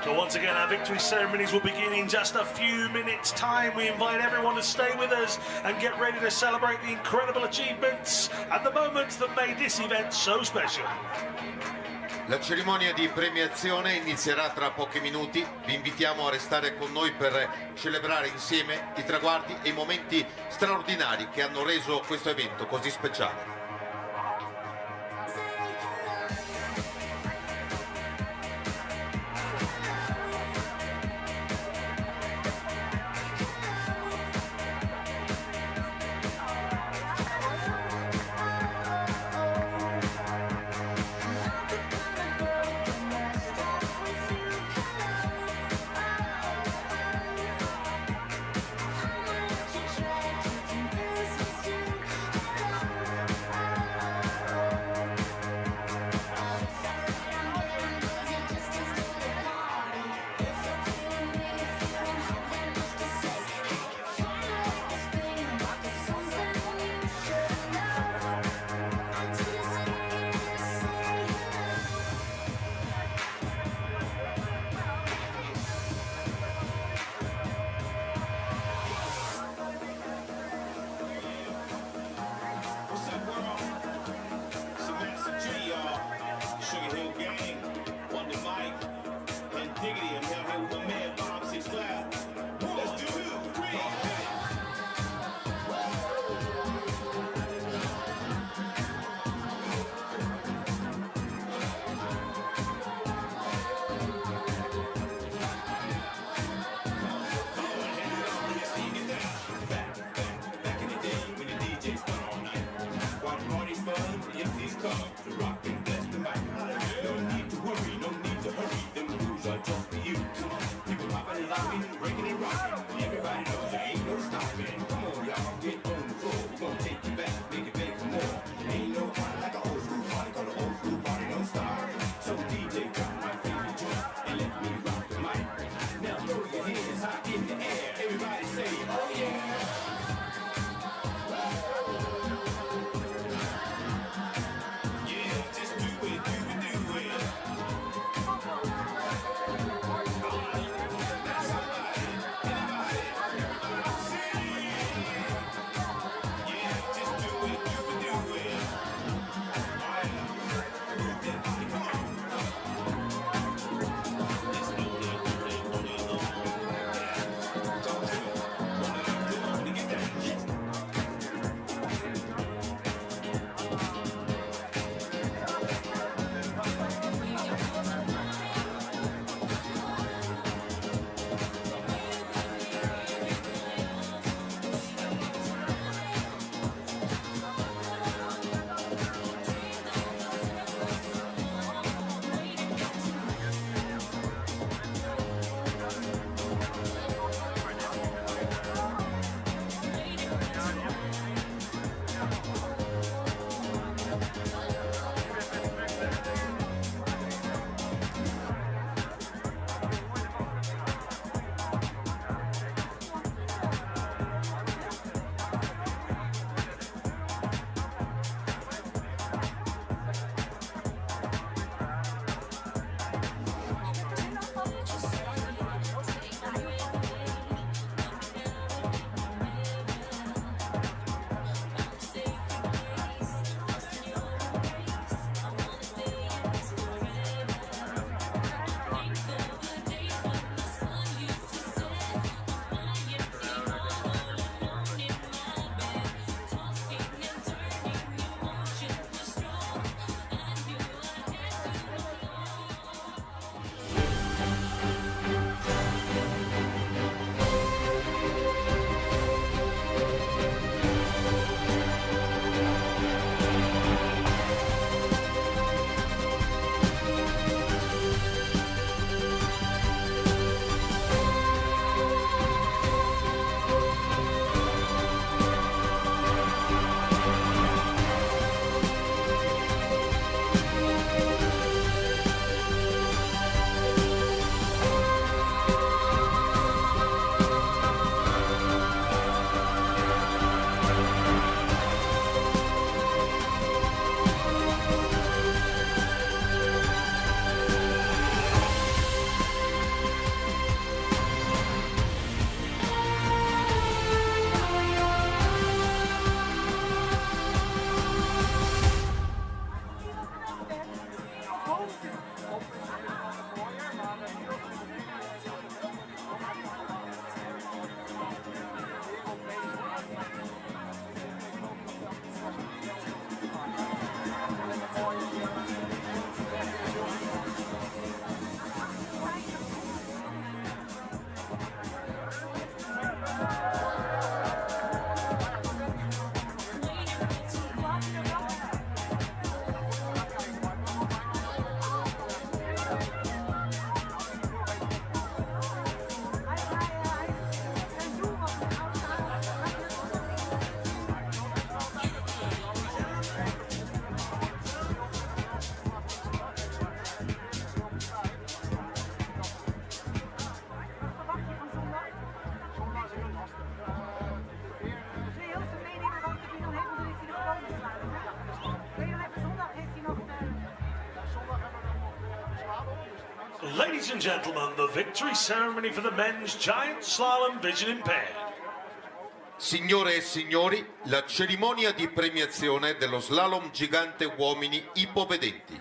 So once again, our victory ceremonies will begin in just a few minutes' time. We invite everyone to stay with us and get ready to celebrate the incredible achievements and the moments that made this event so special. La cerimonia di premiazione inizierà tra pochi minuti. Vi invitiamo a restare con noi per celebrare insieme i traguardi e i momenti straordinari che hanno reso questo evento così speciale. Ladies and gentlemen, the victory ceremony for the men's giant slalom vision impaired. Signore e signori, la cerimonia di premiazione dello slalom gigante uomini ipovedenti.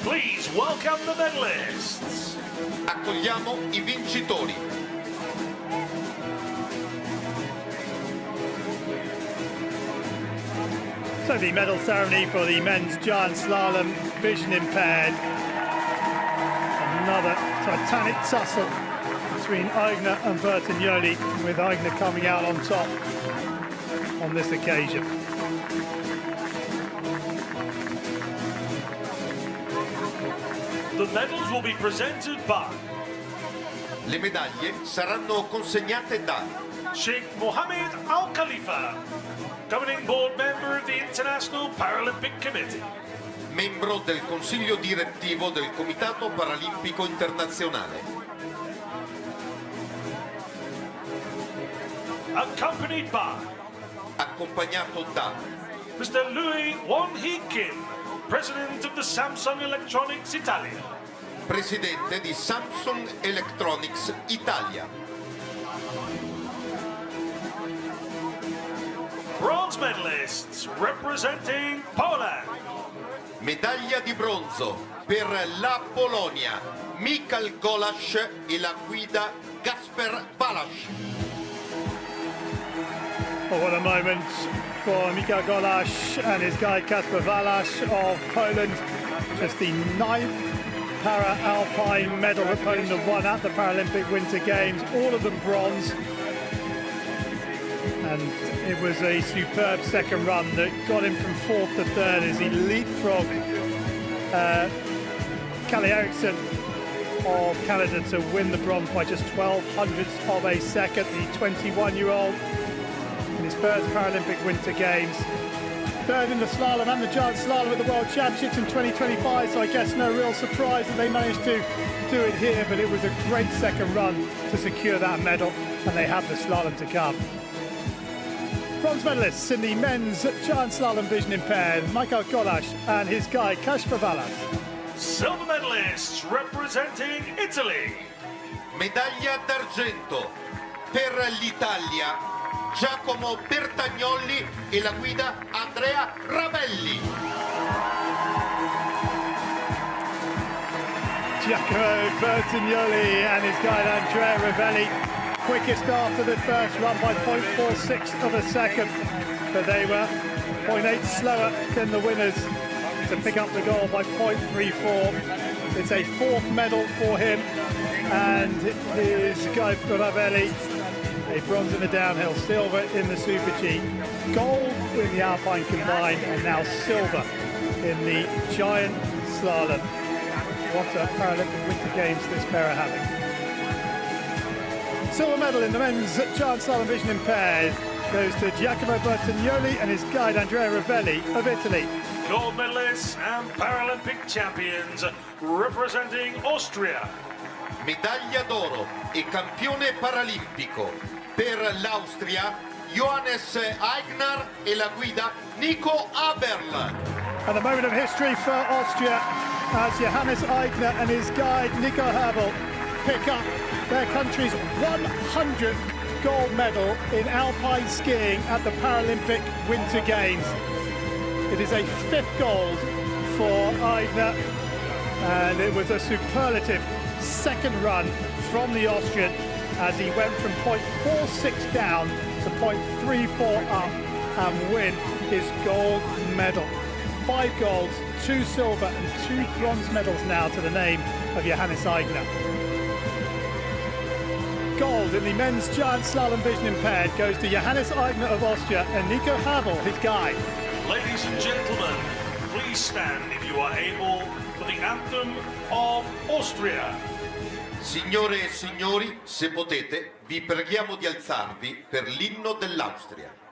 Please welcome the medalists. Accogliamo i vincitori. So the medal ceremony for the men's giant slalom vision impaired. Another titanic tussle between Aigner and Bertagnoli, with Aigner coming out on top on this occasion. The medals will be presented by Le medaglie saranno consegnate da Sheikh Mohammed Al Khalifa, governing board member of the International Paralympic Committee. membro del consiglio direttivo del Comitato Paralimpico Internazionale. Accompanied by Accompagnato da Mr. Louis Won-hee Kim, President of the Samsung Electronics Italia. Presidente di Samsung Electronics Italia. Bronze medalists representing Poland. Medaglia di bronzo per la Polonia, Michał Golasz e la guida Kasper Walasz. Oh, what a moment for Michał Golasz and his guide Kasper Walasz of Poland. Just the 9th Para Alpine medal that Poland have won at the Paralympic Winter Games, all of them bronze. And it was a superb second run that got him from 4th to 3rd as he leapfrogged Kalle Eriksson of Canada to win the bronze by just 0.12 of a second. The 21-year-old in his first Paralympic Winter Games. 3rd in the slalom and the giant slalom at the World Championships in 2025, so I guess no real surprise that they managed to do it here, but it was a great second run to secure that medal, and they have the slalom to come. Bronze medalists in the men's giant slalom vision impaired, Michał Golasz and his guide Kasper Walasz. Silver medalists representing Italy. Medaglia d'argento per l'Italia, Giacomo Bertagnoli e la guida Andrea Ravelli. Giacomo Bertagnoli and his guide Andrea Ravelli, quickest after the first run by 0.46 of a second, but they were 0.8 slower than the winners to pick up the goal by 0.34. It's a 4th medal for him and his guide Ravelli. A bronze in the downhill, silver in the Super G, gold in the Alpine combined, and now silver in the giant slalom. What a Paralympic Winter Games this pair are having. Silver medal in the men's giant slalom vision impaired goes to Giacomo Bertagnoli and his guide Andrea Ravelli of Italy. Gold medalists and Paralympic champions representing Austria. Medaglia d'oro e campione paralimpico per l'Austria, Johannes Aigner e la guida Nico Aberl. And a moment of history for Austria as Johannes Aigner and his guide Nico Aberl pick up their country's 100th gold medal in alpine skiing at the Paralympic Winter Games. It is a 5th gold for Aigner, and it was a superlative second run from the Austrian as he went from 0.46 down to 0.34 up and win his gold medal. 5 golds, 2 silver and 2 bronze medals now to the name of Johannes Aigner. Gold in the men's giant slalom vision impaired goes to Johannes Aigner of Austria and Nico Habel, his guide. Ladies and gentlemen, please stand if you are able for the anthem of Austria. Signore e signori, se potete, vi preghiamo di alzarvi per l'inno dell'Austria.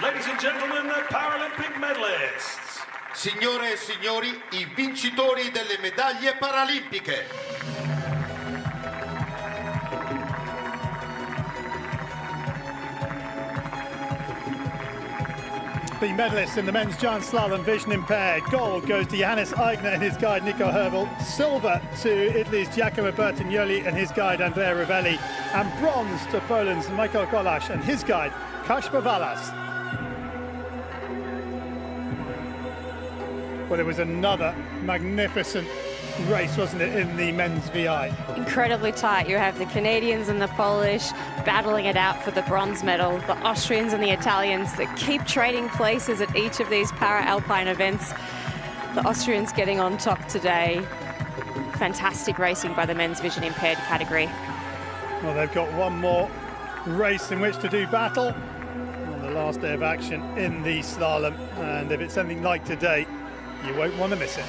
Ladies and gentlemen, the Paralympic medalists. Signore e signori, i vincitori delle medaglie paralimpiche. The medalists in the men's giant slalom vision impaired. Gold goes to Johannes Aigner and his guide Nico Herbel. Silver to Italy's Giacomo Bertignoli and his guide Andrea Rivelli. And bronze to Poland's Michael Golasz and his guide Kacper Walas. Well, it was another magnificent race, wasn't it, in the men's VI? Incredibly tight. You have the Canadians and the Polish battling it out for the bronze medal, the Austrians and the Italians that keep trading places at each of these Para Alpine events. The Austrians getting on top today. Fantastic racing by the men's vision impaired category. Well, they've got one more race in which to do battle on the last day of action in the slalom, and if it's anything like today, you won't want to miss it.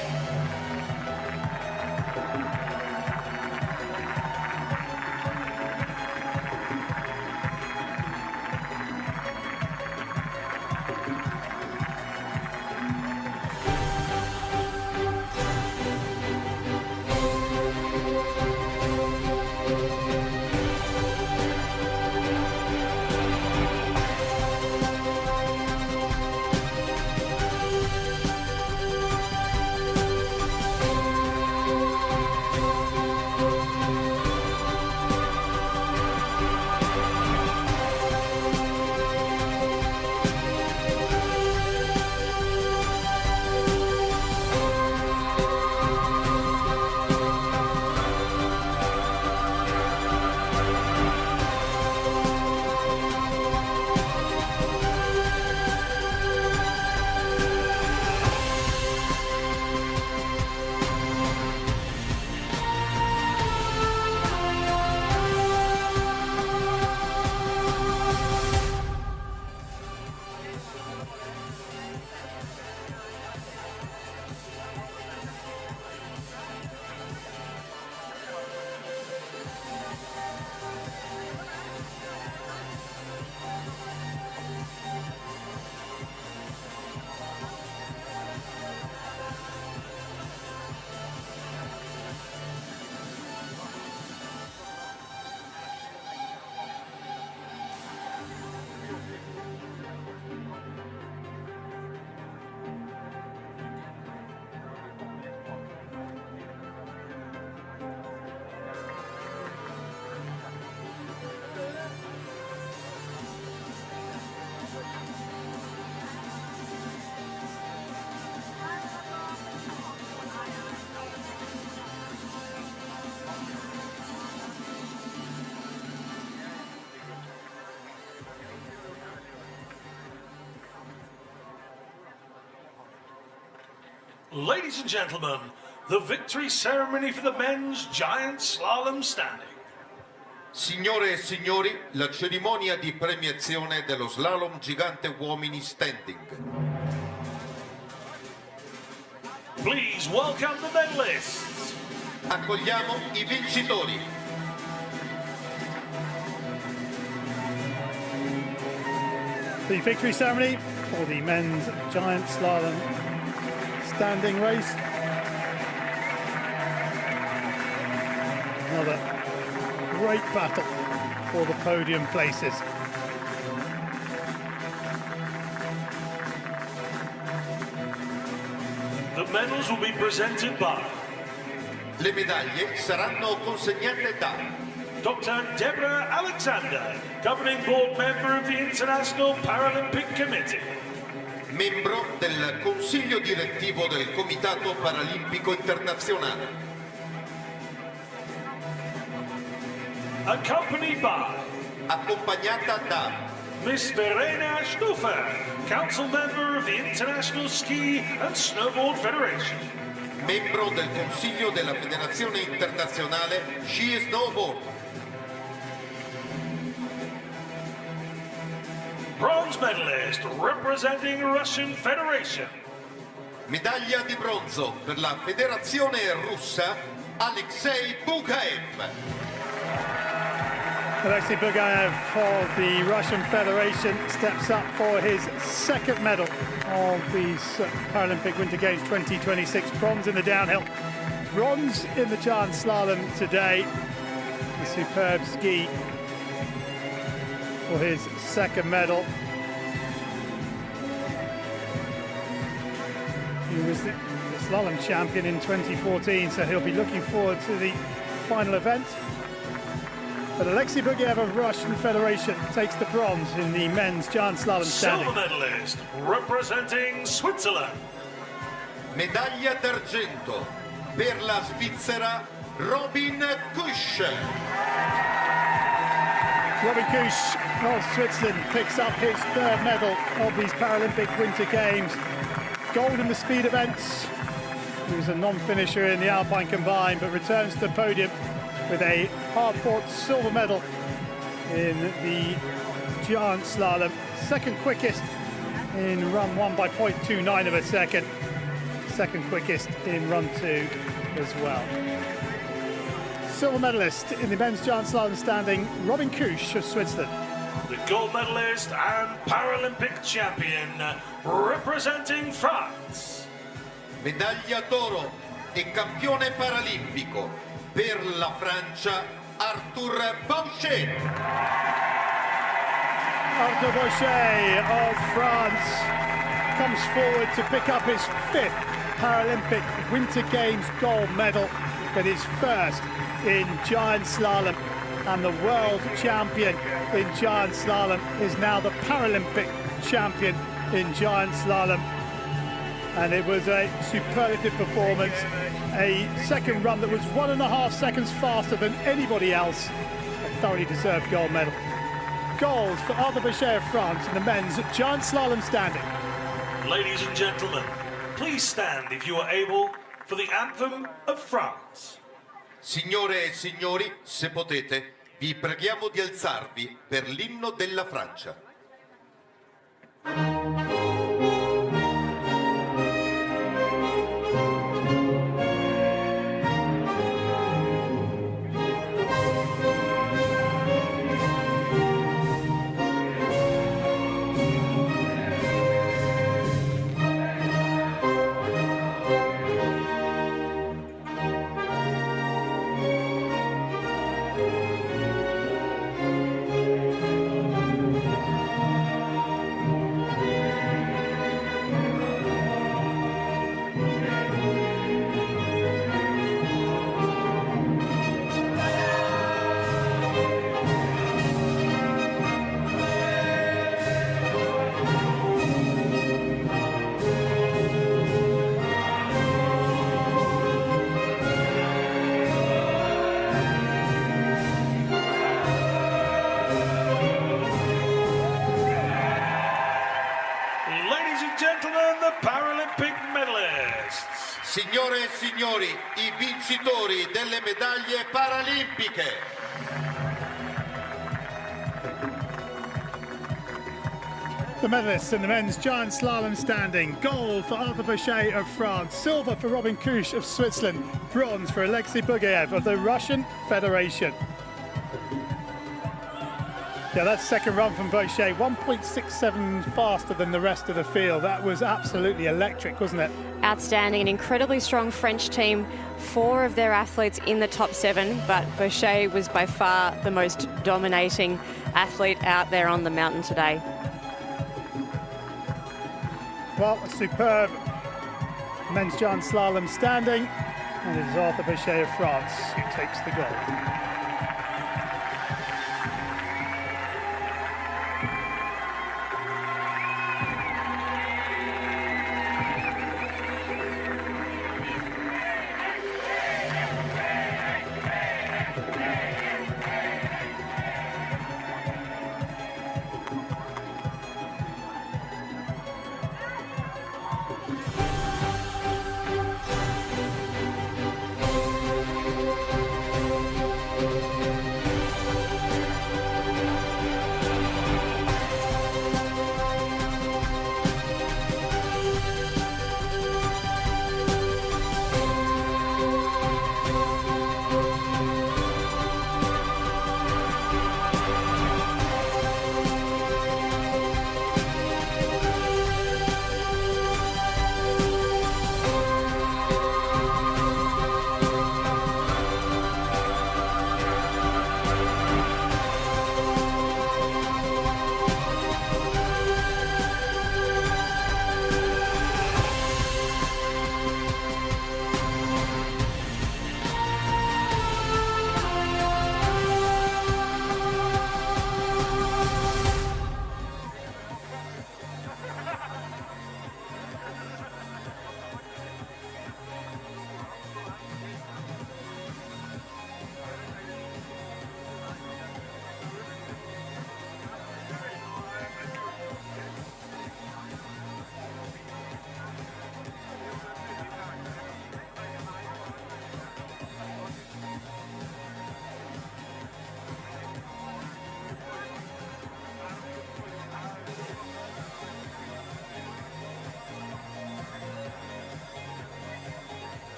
Ladies and gentlemen, the victory ceremony for the men's giant slalom standing. Signore e signori, la cerimonia di premiazione dello slalom gigante uomini standing. Please welcome the medalists. Accogliamo i vincitori. The victory ceremony for the men's giant slalom standing race. Another great battle for the podium places. The medals will be presented by Le medaglie saranno consegnate da Dr. Deborah Alexander, Governing Board Member of the International Paralympic Committee. membro del Consiglio direttivo del Comitato Paralimpico Internazionale. Accompanied by Accompagnata da Miss Verena Stufer, Council Member of the International Ski and Snowboard Federation. membro del Consiglio della Federazione Internazionale Sci e Snowboard. Bronze medalist representing Russian Federation. Medaglia di bronzo per la Federazione Russa Alexei Bugaev. Alexei Bugaev of the Russian Federation steps up for his second medal of the Paralympic Winter Games 2026. Bronze in the downhill, bronze in the giant slalom today. A superb ski for his second medal. He was the slalom champion in 2014, so he'll be looking forward to the final event. But Alexei Bugaev of Russian Federation takes the bronze in the men's giant slalom standing. Silver medalist representing Switzerland. Medaglia d'argento per la Svizzera Robin Kusch. Robin Kusch of Switzerland picks up his third medal of these Paralympic Winter Games. Gold in the speed events. He was a non-finisher in the Alpine combined, but returns to the podium with a hard-fought silver medal in the giant slalom. Second quickest in run 1 by 0.29 of a second. Second quickest in run 2 as well. Silver medalist in the men's giant slalom standing, Robin Kusch of Switzerland. The gold medalist and Paralympic champion representing France. Medaglia d'oro e campione paralimpico per la Francia Arthur Bauchet. Arthur Bauchet of France comes forward to pick up his fifth Paralympic Winter Games gold medal, but his first in giant slalom, and the world champion in giant slalom is now the Paralympic champion in giant slalom. And it was a superlative performance, a second run that was 1.5 seconds faster than anybody else. A thoroughly deserved gold medal. Gold for Arthur Bauchet of France in the men's giant slalom standing. Ladies and gentlemen, please stand if you are able for the anthem of France. Signore e signori, se potete, vi preghiamo di alzarvi per l'inno della Francia. Signore e signori, i vincitori delle medaglie paralimpiche. The medalists in the men's giant slalom standing: gold for Arthur Boucher of France, silver for Robin Kusch of Switzerland, bronze for Alexei Bugaev of the Russian Federation. Yeah, that second run from Boucher, 1.67 faster than the rest of the field. That was absolutely electric, wasn't it? Outstanding. An incredibly strong French team. 4 of their athletes in the top 7, but Boucher was by far the most dominating athlete out there on the mountain today. Well, a superb men's giant slalom standing, and it is Arthur Boucher of France who takes the gold.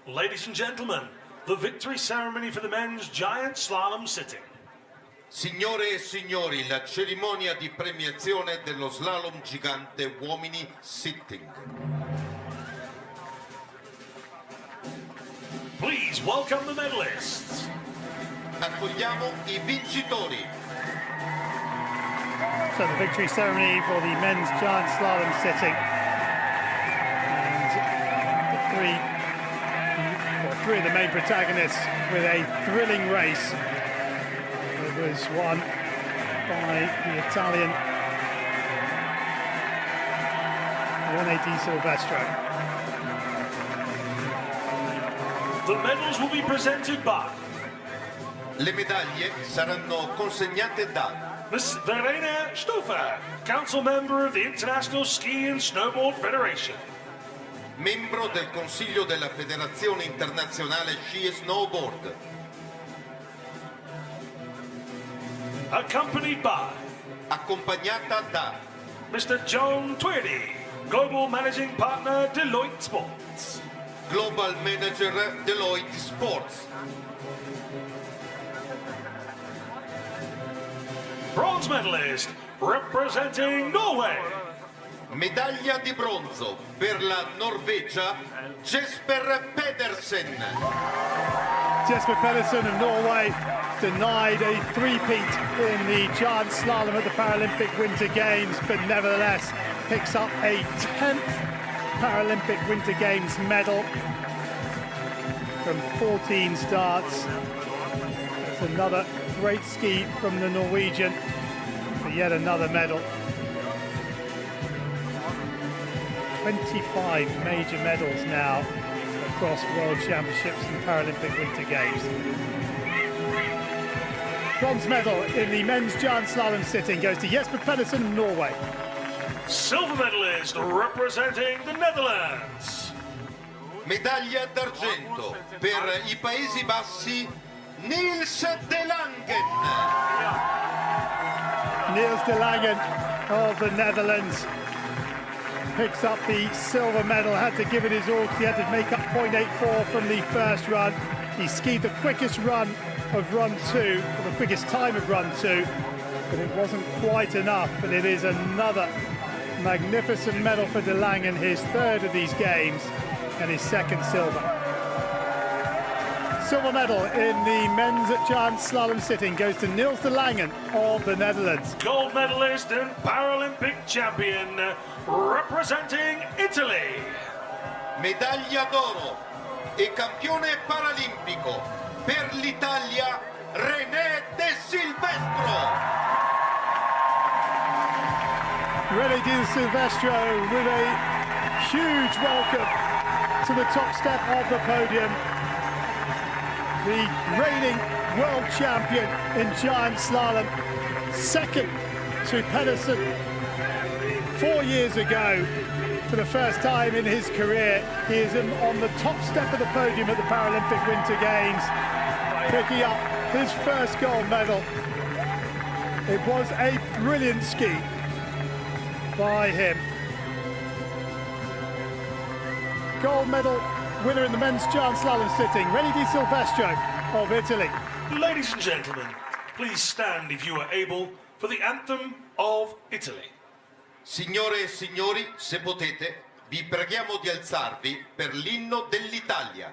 Ladies and gentlemen, the victory ceremony for the men's giant slalom sitting. Signore e signori, la cerimonia di premiazione dello slalom gigante uomini sitting. Please welcome the medalists. Accogliamo I vincitori. So the victory ceremony for the men's giant slalom sitting. And the three of the main protagonists with a thrilling race. It was won by the Italian Rene Di Silvestro. The medals will be presented by Le medaglie saranno consegnate da Miss Verena Stouffer, Council Member of the International Ski and Snowboard Federation. membro del Consiglio della Federazione Internazionale Sci e Snowboard. Accompanied by Accompagnata da Mr. John Tweedy, Global Managing Partner, Deloitte Sports. Global Manager Deloitte Sports. Bronze medalist representing Norway. Medaglia di bronzo per la Norvegia, Jesper Pedersen. Jesper Pedersen of Norway denied a three-peat in the giant slalom at the Paralympic Winter Games, but nevertheless picks up a 10th Paralympic Winter Games medal. from 14 starts. That's another great ski from the Norwegian for yet another medal. 25 major medals now across World Championships and Paralympic Winter Games. Bronze medal in the men's giant slalom sitting goes to Jesper Pedersen of Norway. Silver medalist representing the Netherlands. Medaglia d'argento per i Paesi Bassi, Niels de Langen. Niels de Langen of the Netherlands picks up the silver medal. Had to give it his all. He had to make up 0.84 from the first run. He skied the quickest run of run 2, or the quickest time of run 2, but it wasn't quite enough. But it is another magnificent medal for de Langen, his third of these games and his second silver. Silver medal in the men's giant slalom sitting goes to Niels de Langen of the Netherlands. Gold medalist and Paralympic champion representing Italy. Medaglia d'oro e campione paralimpico per l'Italia, René De Silvestro. René De Silvestro with a huge welcome to the top step of the podium. The reigning world champion in giant slalom, second to Pedersen 4 years ago. For the first time in his career, he is on the top step of the podium at the Paralympic Winter Games, picking up his first gold medal. It was a brilliant ski by him. Gold medal winner in the men's giant slalom sitting, René De Silvestro of Italy. Ladies and gentlemen, please stand if you are able for the anthem of Italy. Signore e signori, se potete, vi preghiamo di alzarvi per l'inno dell'Italia.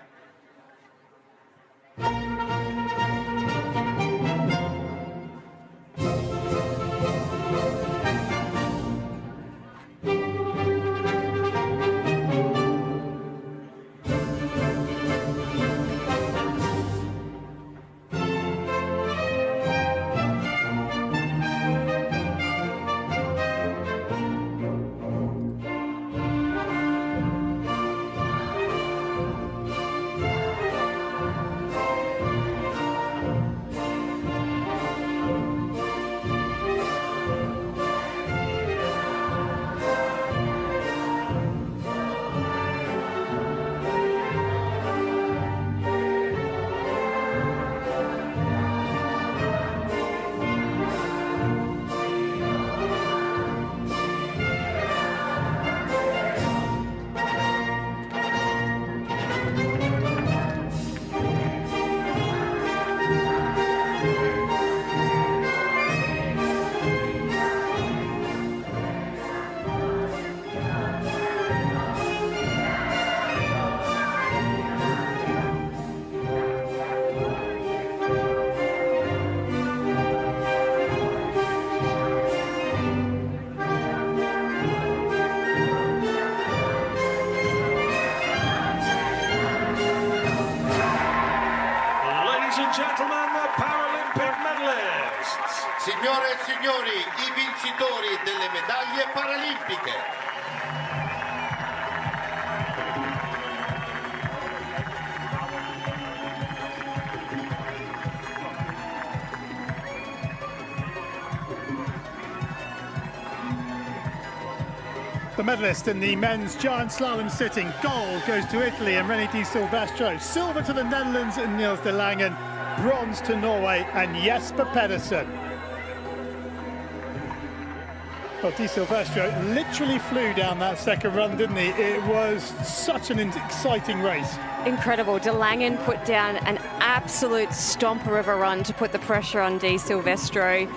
Signore e signori, i vincitori delle medaglie paralimpiche. The medalist in the men's giant slalom sitting, gold goes to Italy and René De Silvestro, silver to the Netherlands and Niels de Langen, bronze to Norway and Jesper Pedersen. Well, De Silvestro literally flew down that second run, didn't he? It was such an exciting race. Incredible. De Langen put down an absolute stomper of a run to put the pressure on De Silvestro.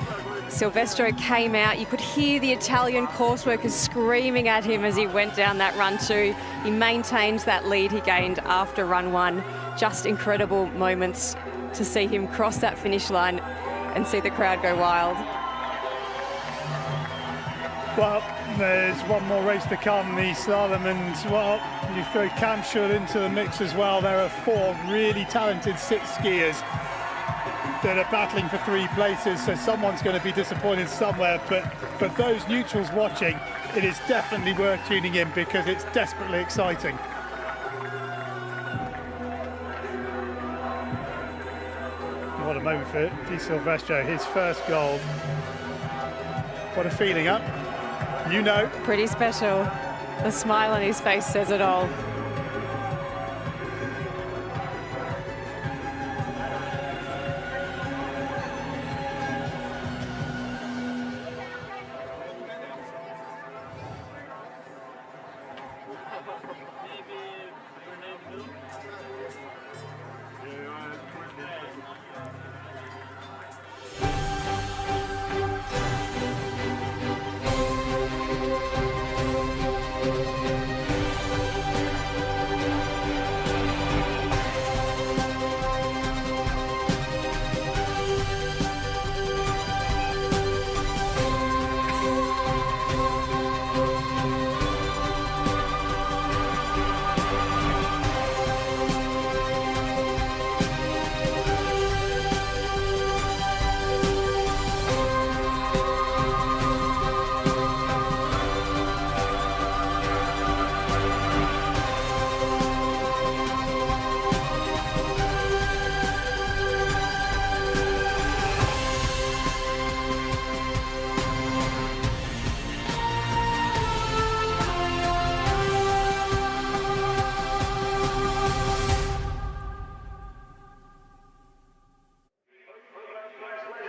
Silvestro came out. You could hear the Italian course workers screaming at him as he went down that run too. He maintained that lead he gained after run one. Just incredible moments to see him cross that finish line and see the crowd go wild. Well, there's one more race to come, the slalom, and well, you throw Cam Schul into the mix as well. There are 4 really talented sit skiers that are battling for 3 places, so someone's going to be disappointed somewhere. But for those neutrals watching, it is definitely worth tuning in because it's desperately exciting. What a moment for Di Silvestro, his first gold. What a feeling, huh? You know. Pretty special. The smile on his face says it all.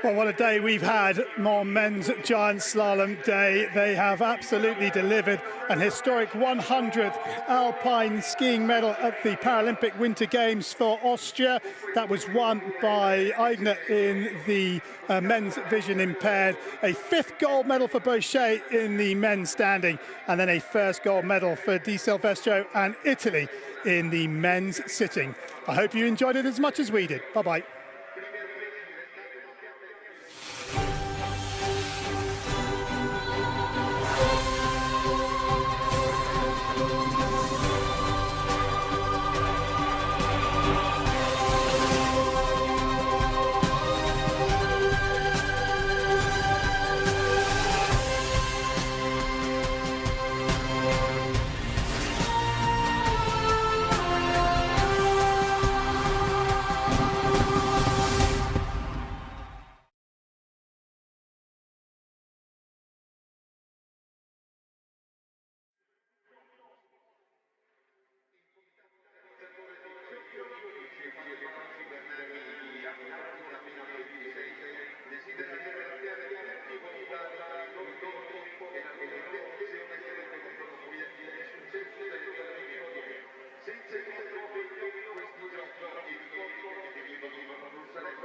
Well, what a day we've had on men's giant slalom day. They have absolutely delivered an historic 100th alpine skiing medal at the Paralympic Winter Games for Austria. That was won by Aigner in the men's vision impaired. A 5th gold medal for Bochet in the men's standing, and then a 1st gold medal for Di Silvestro and Italy in the men's sitting. I hope you enjoyed it as much as we did. Bye-bye.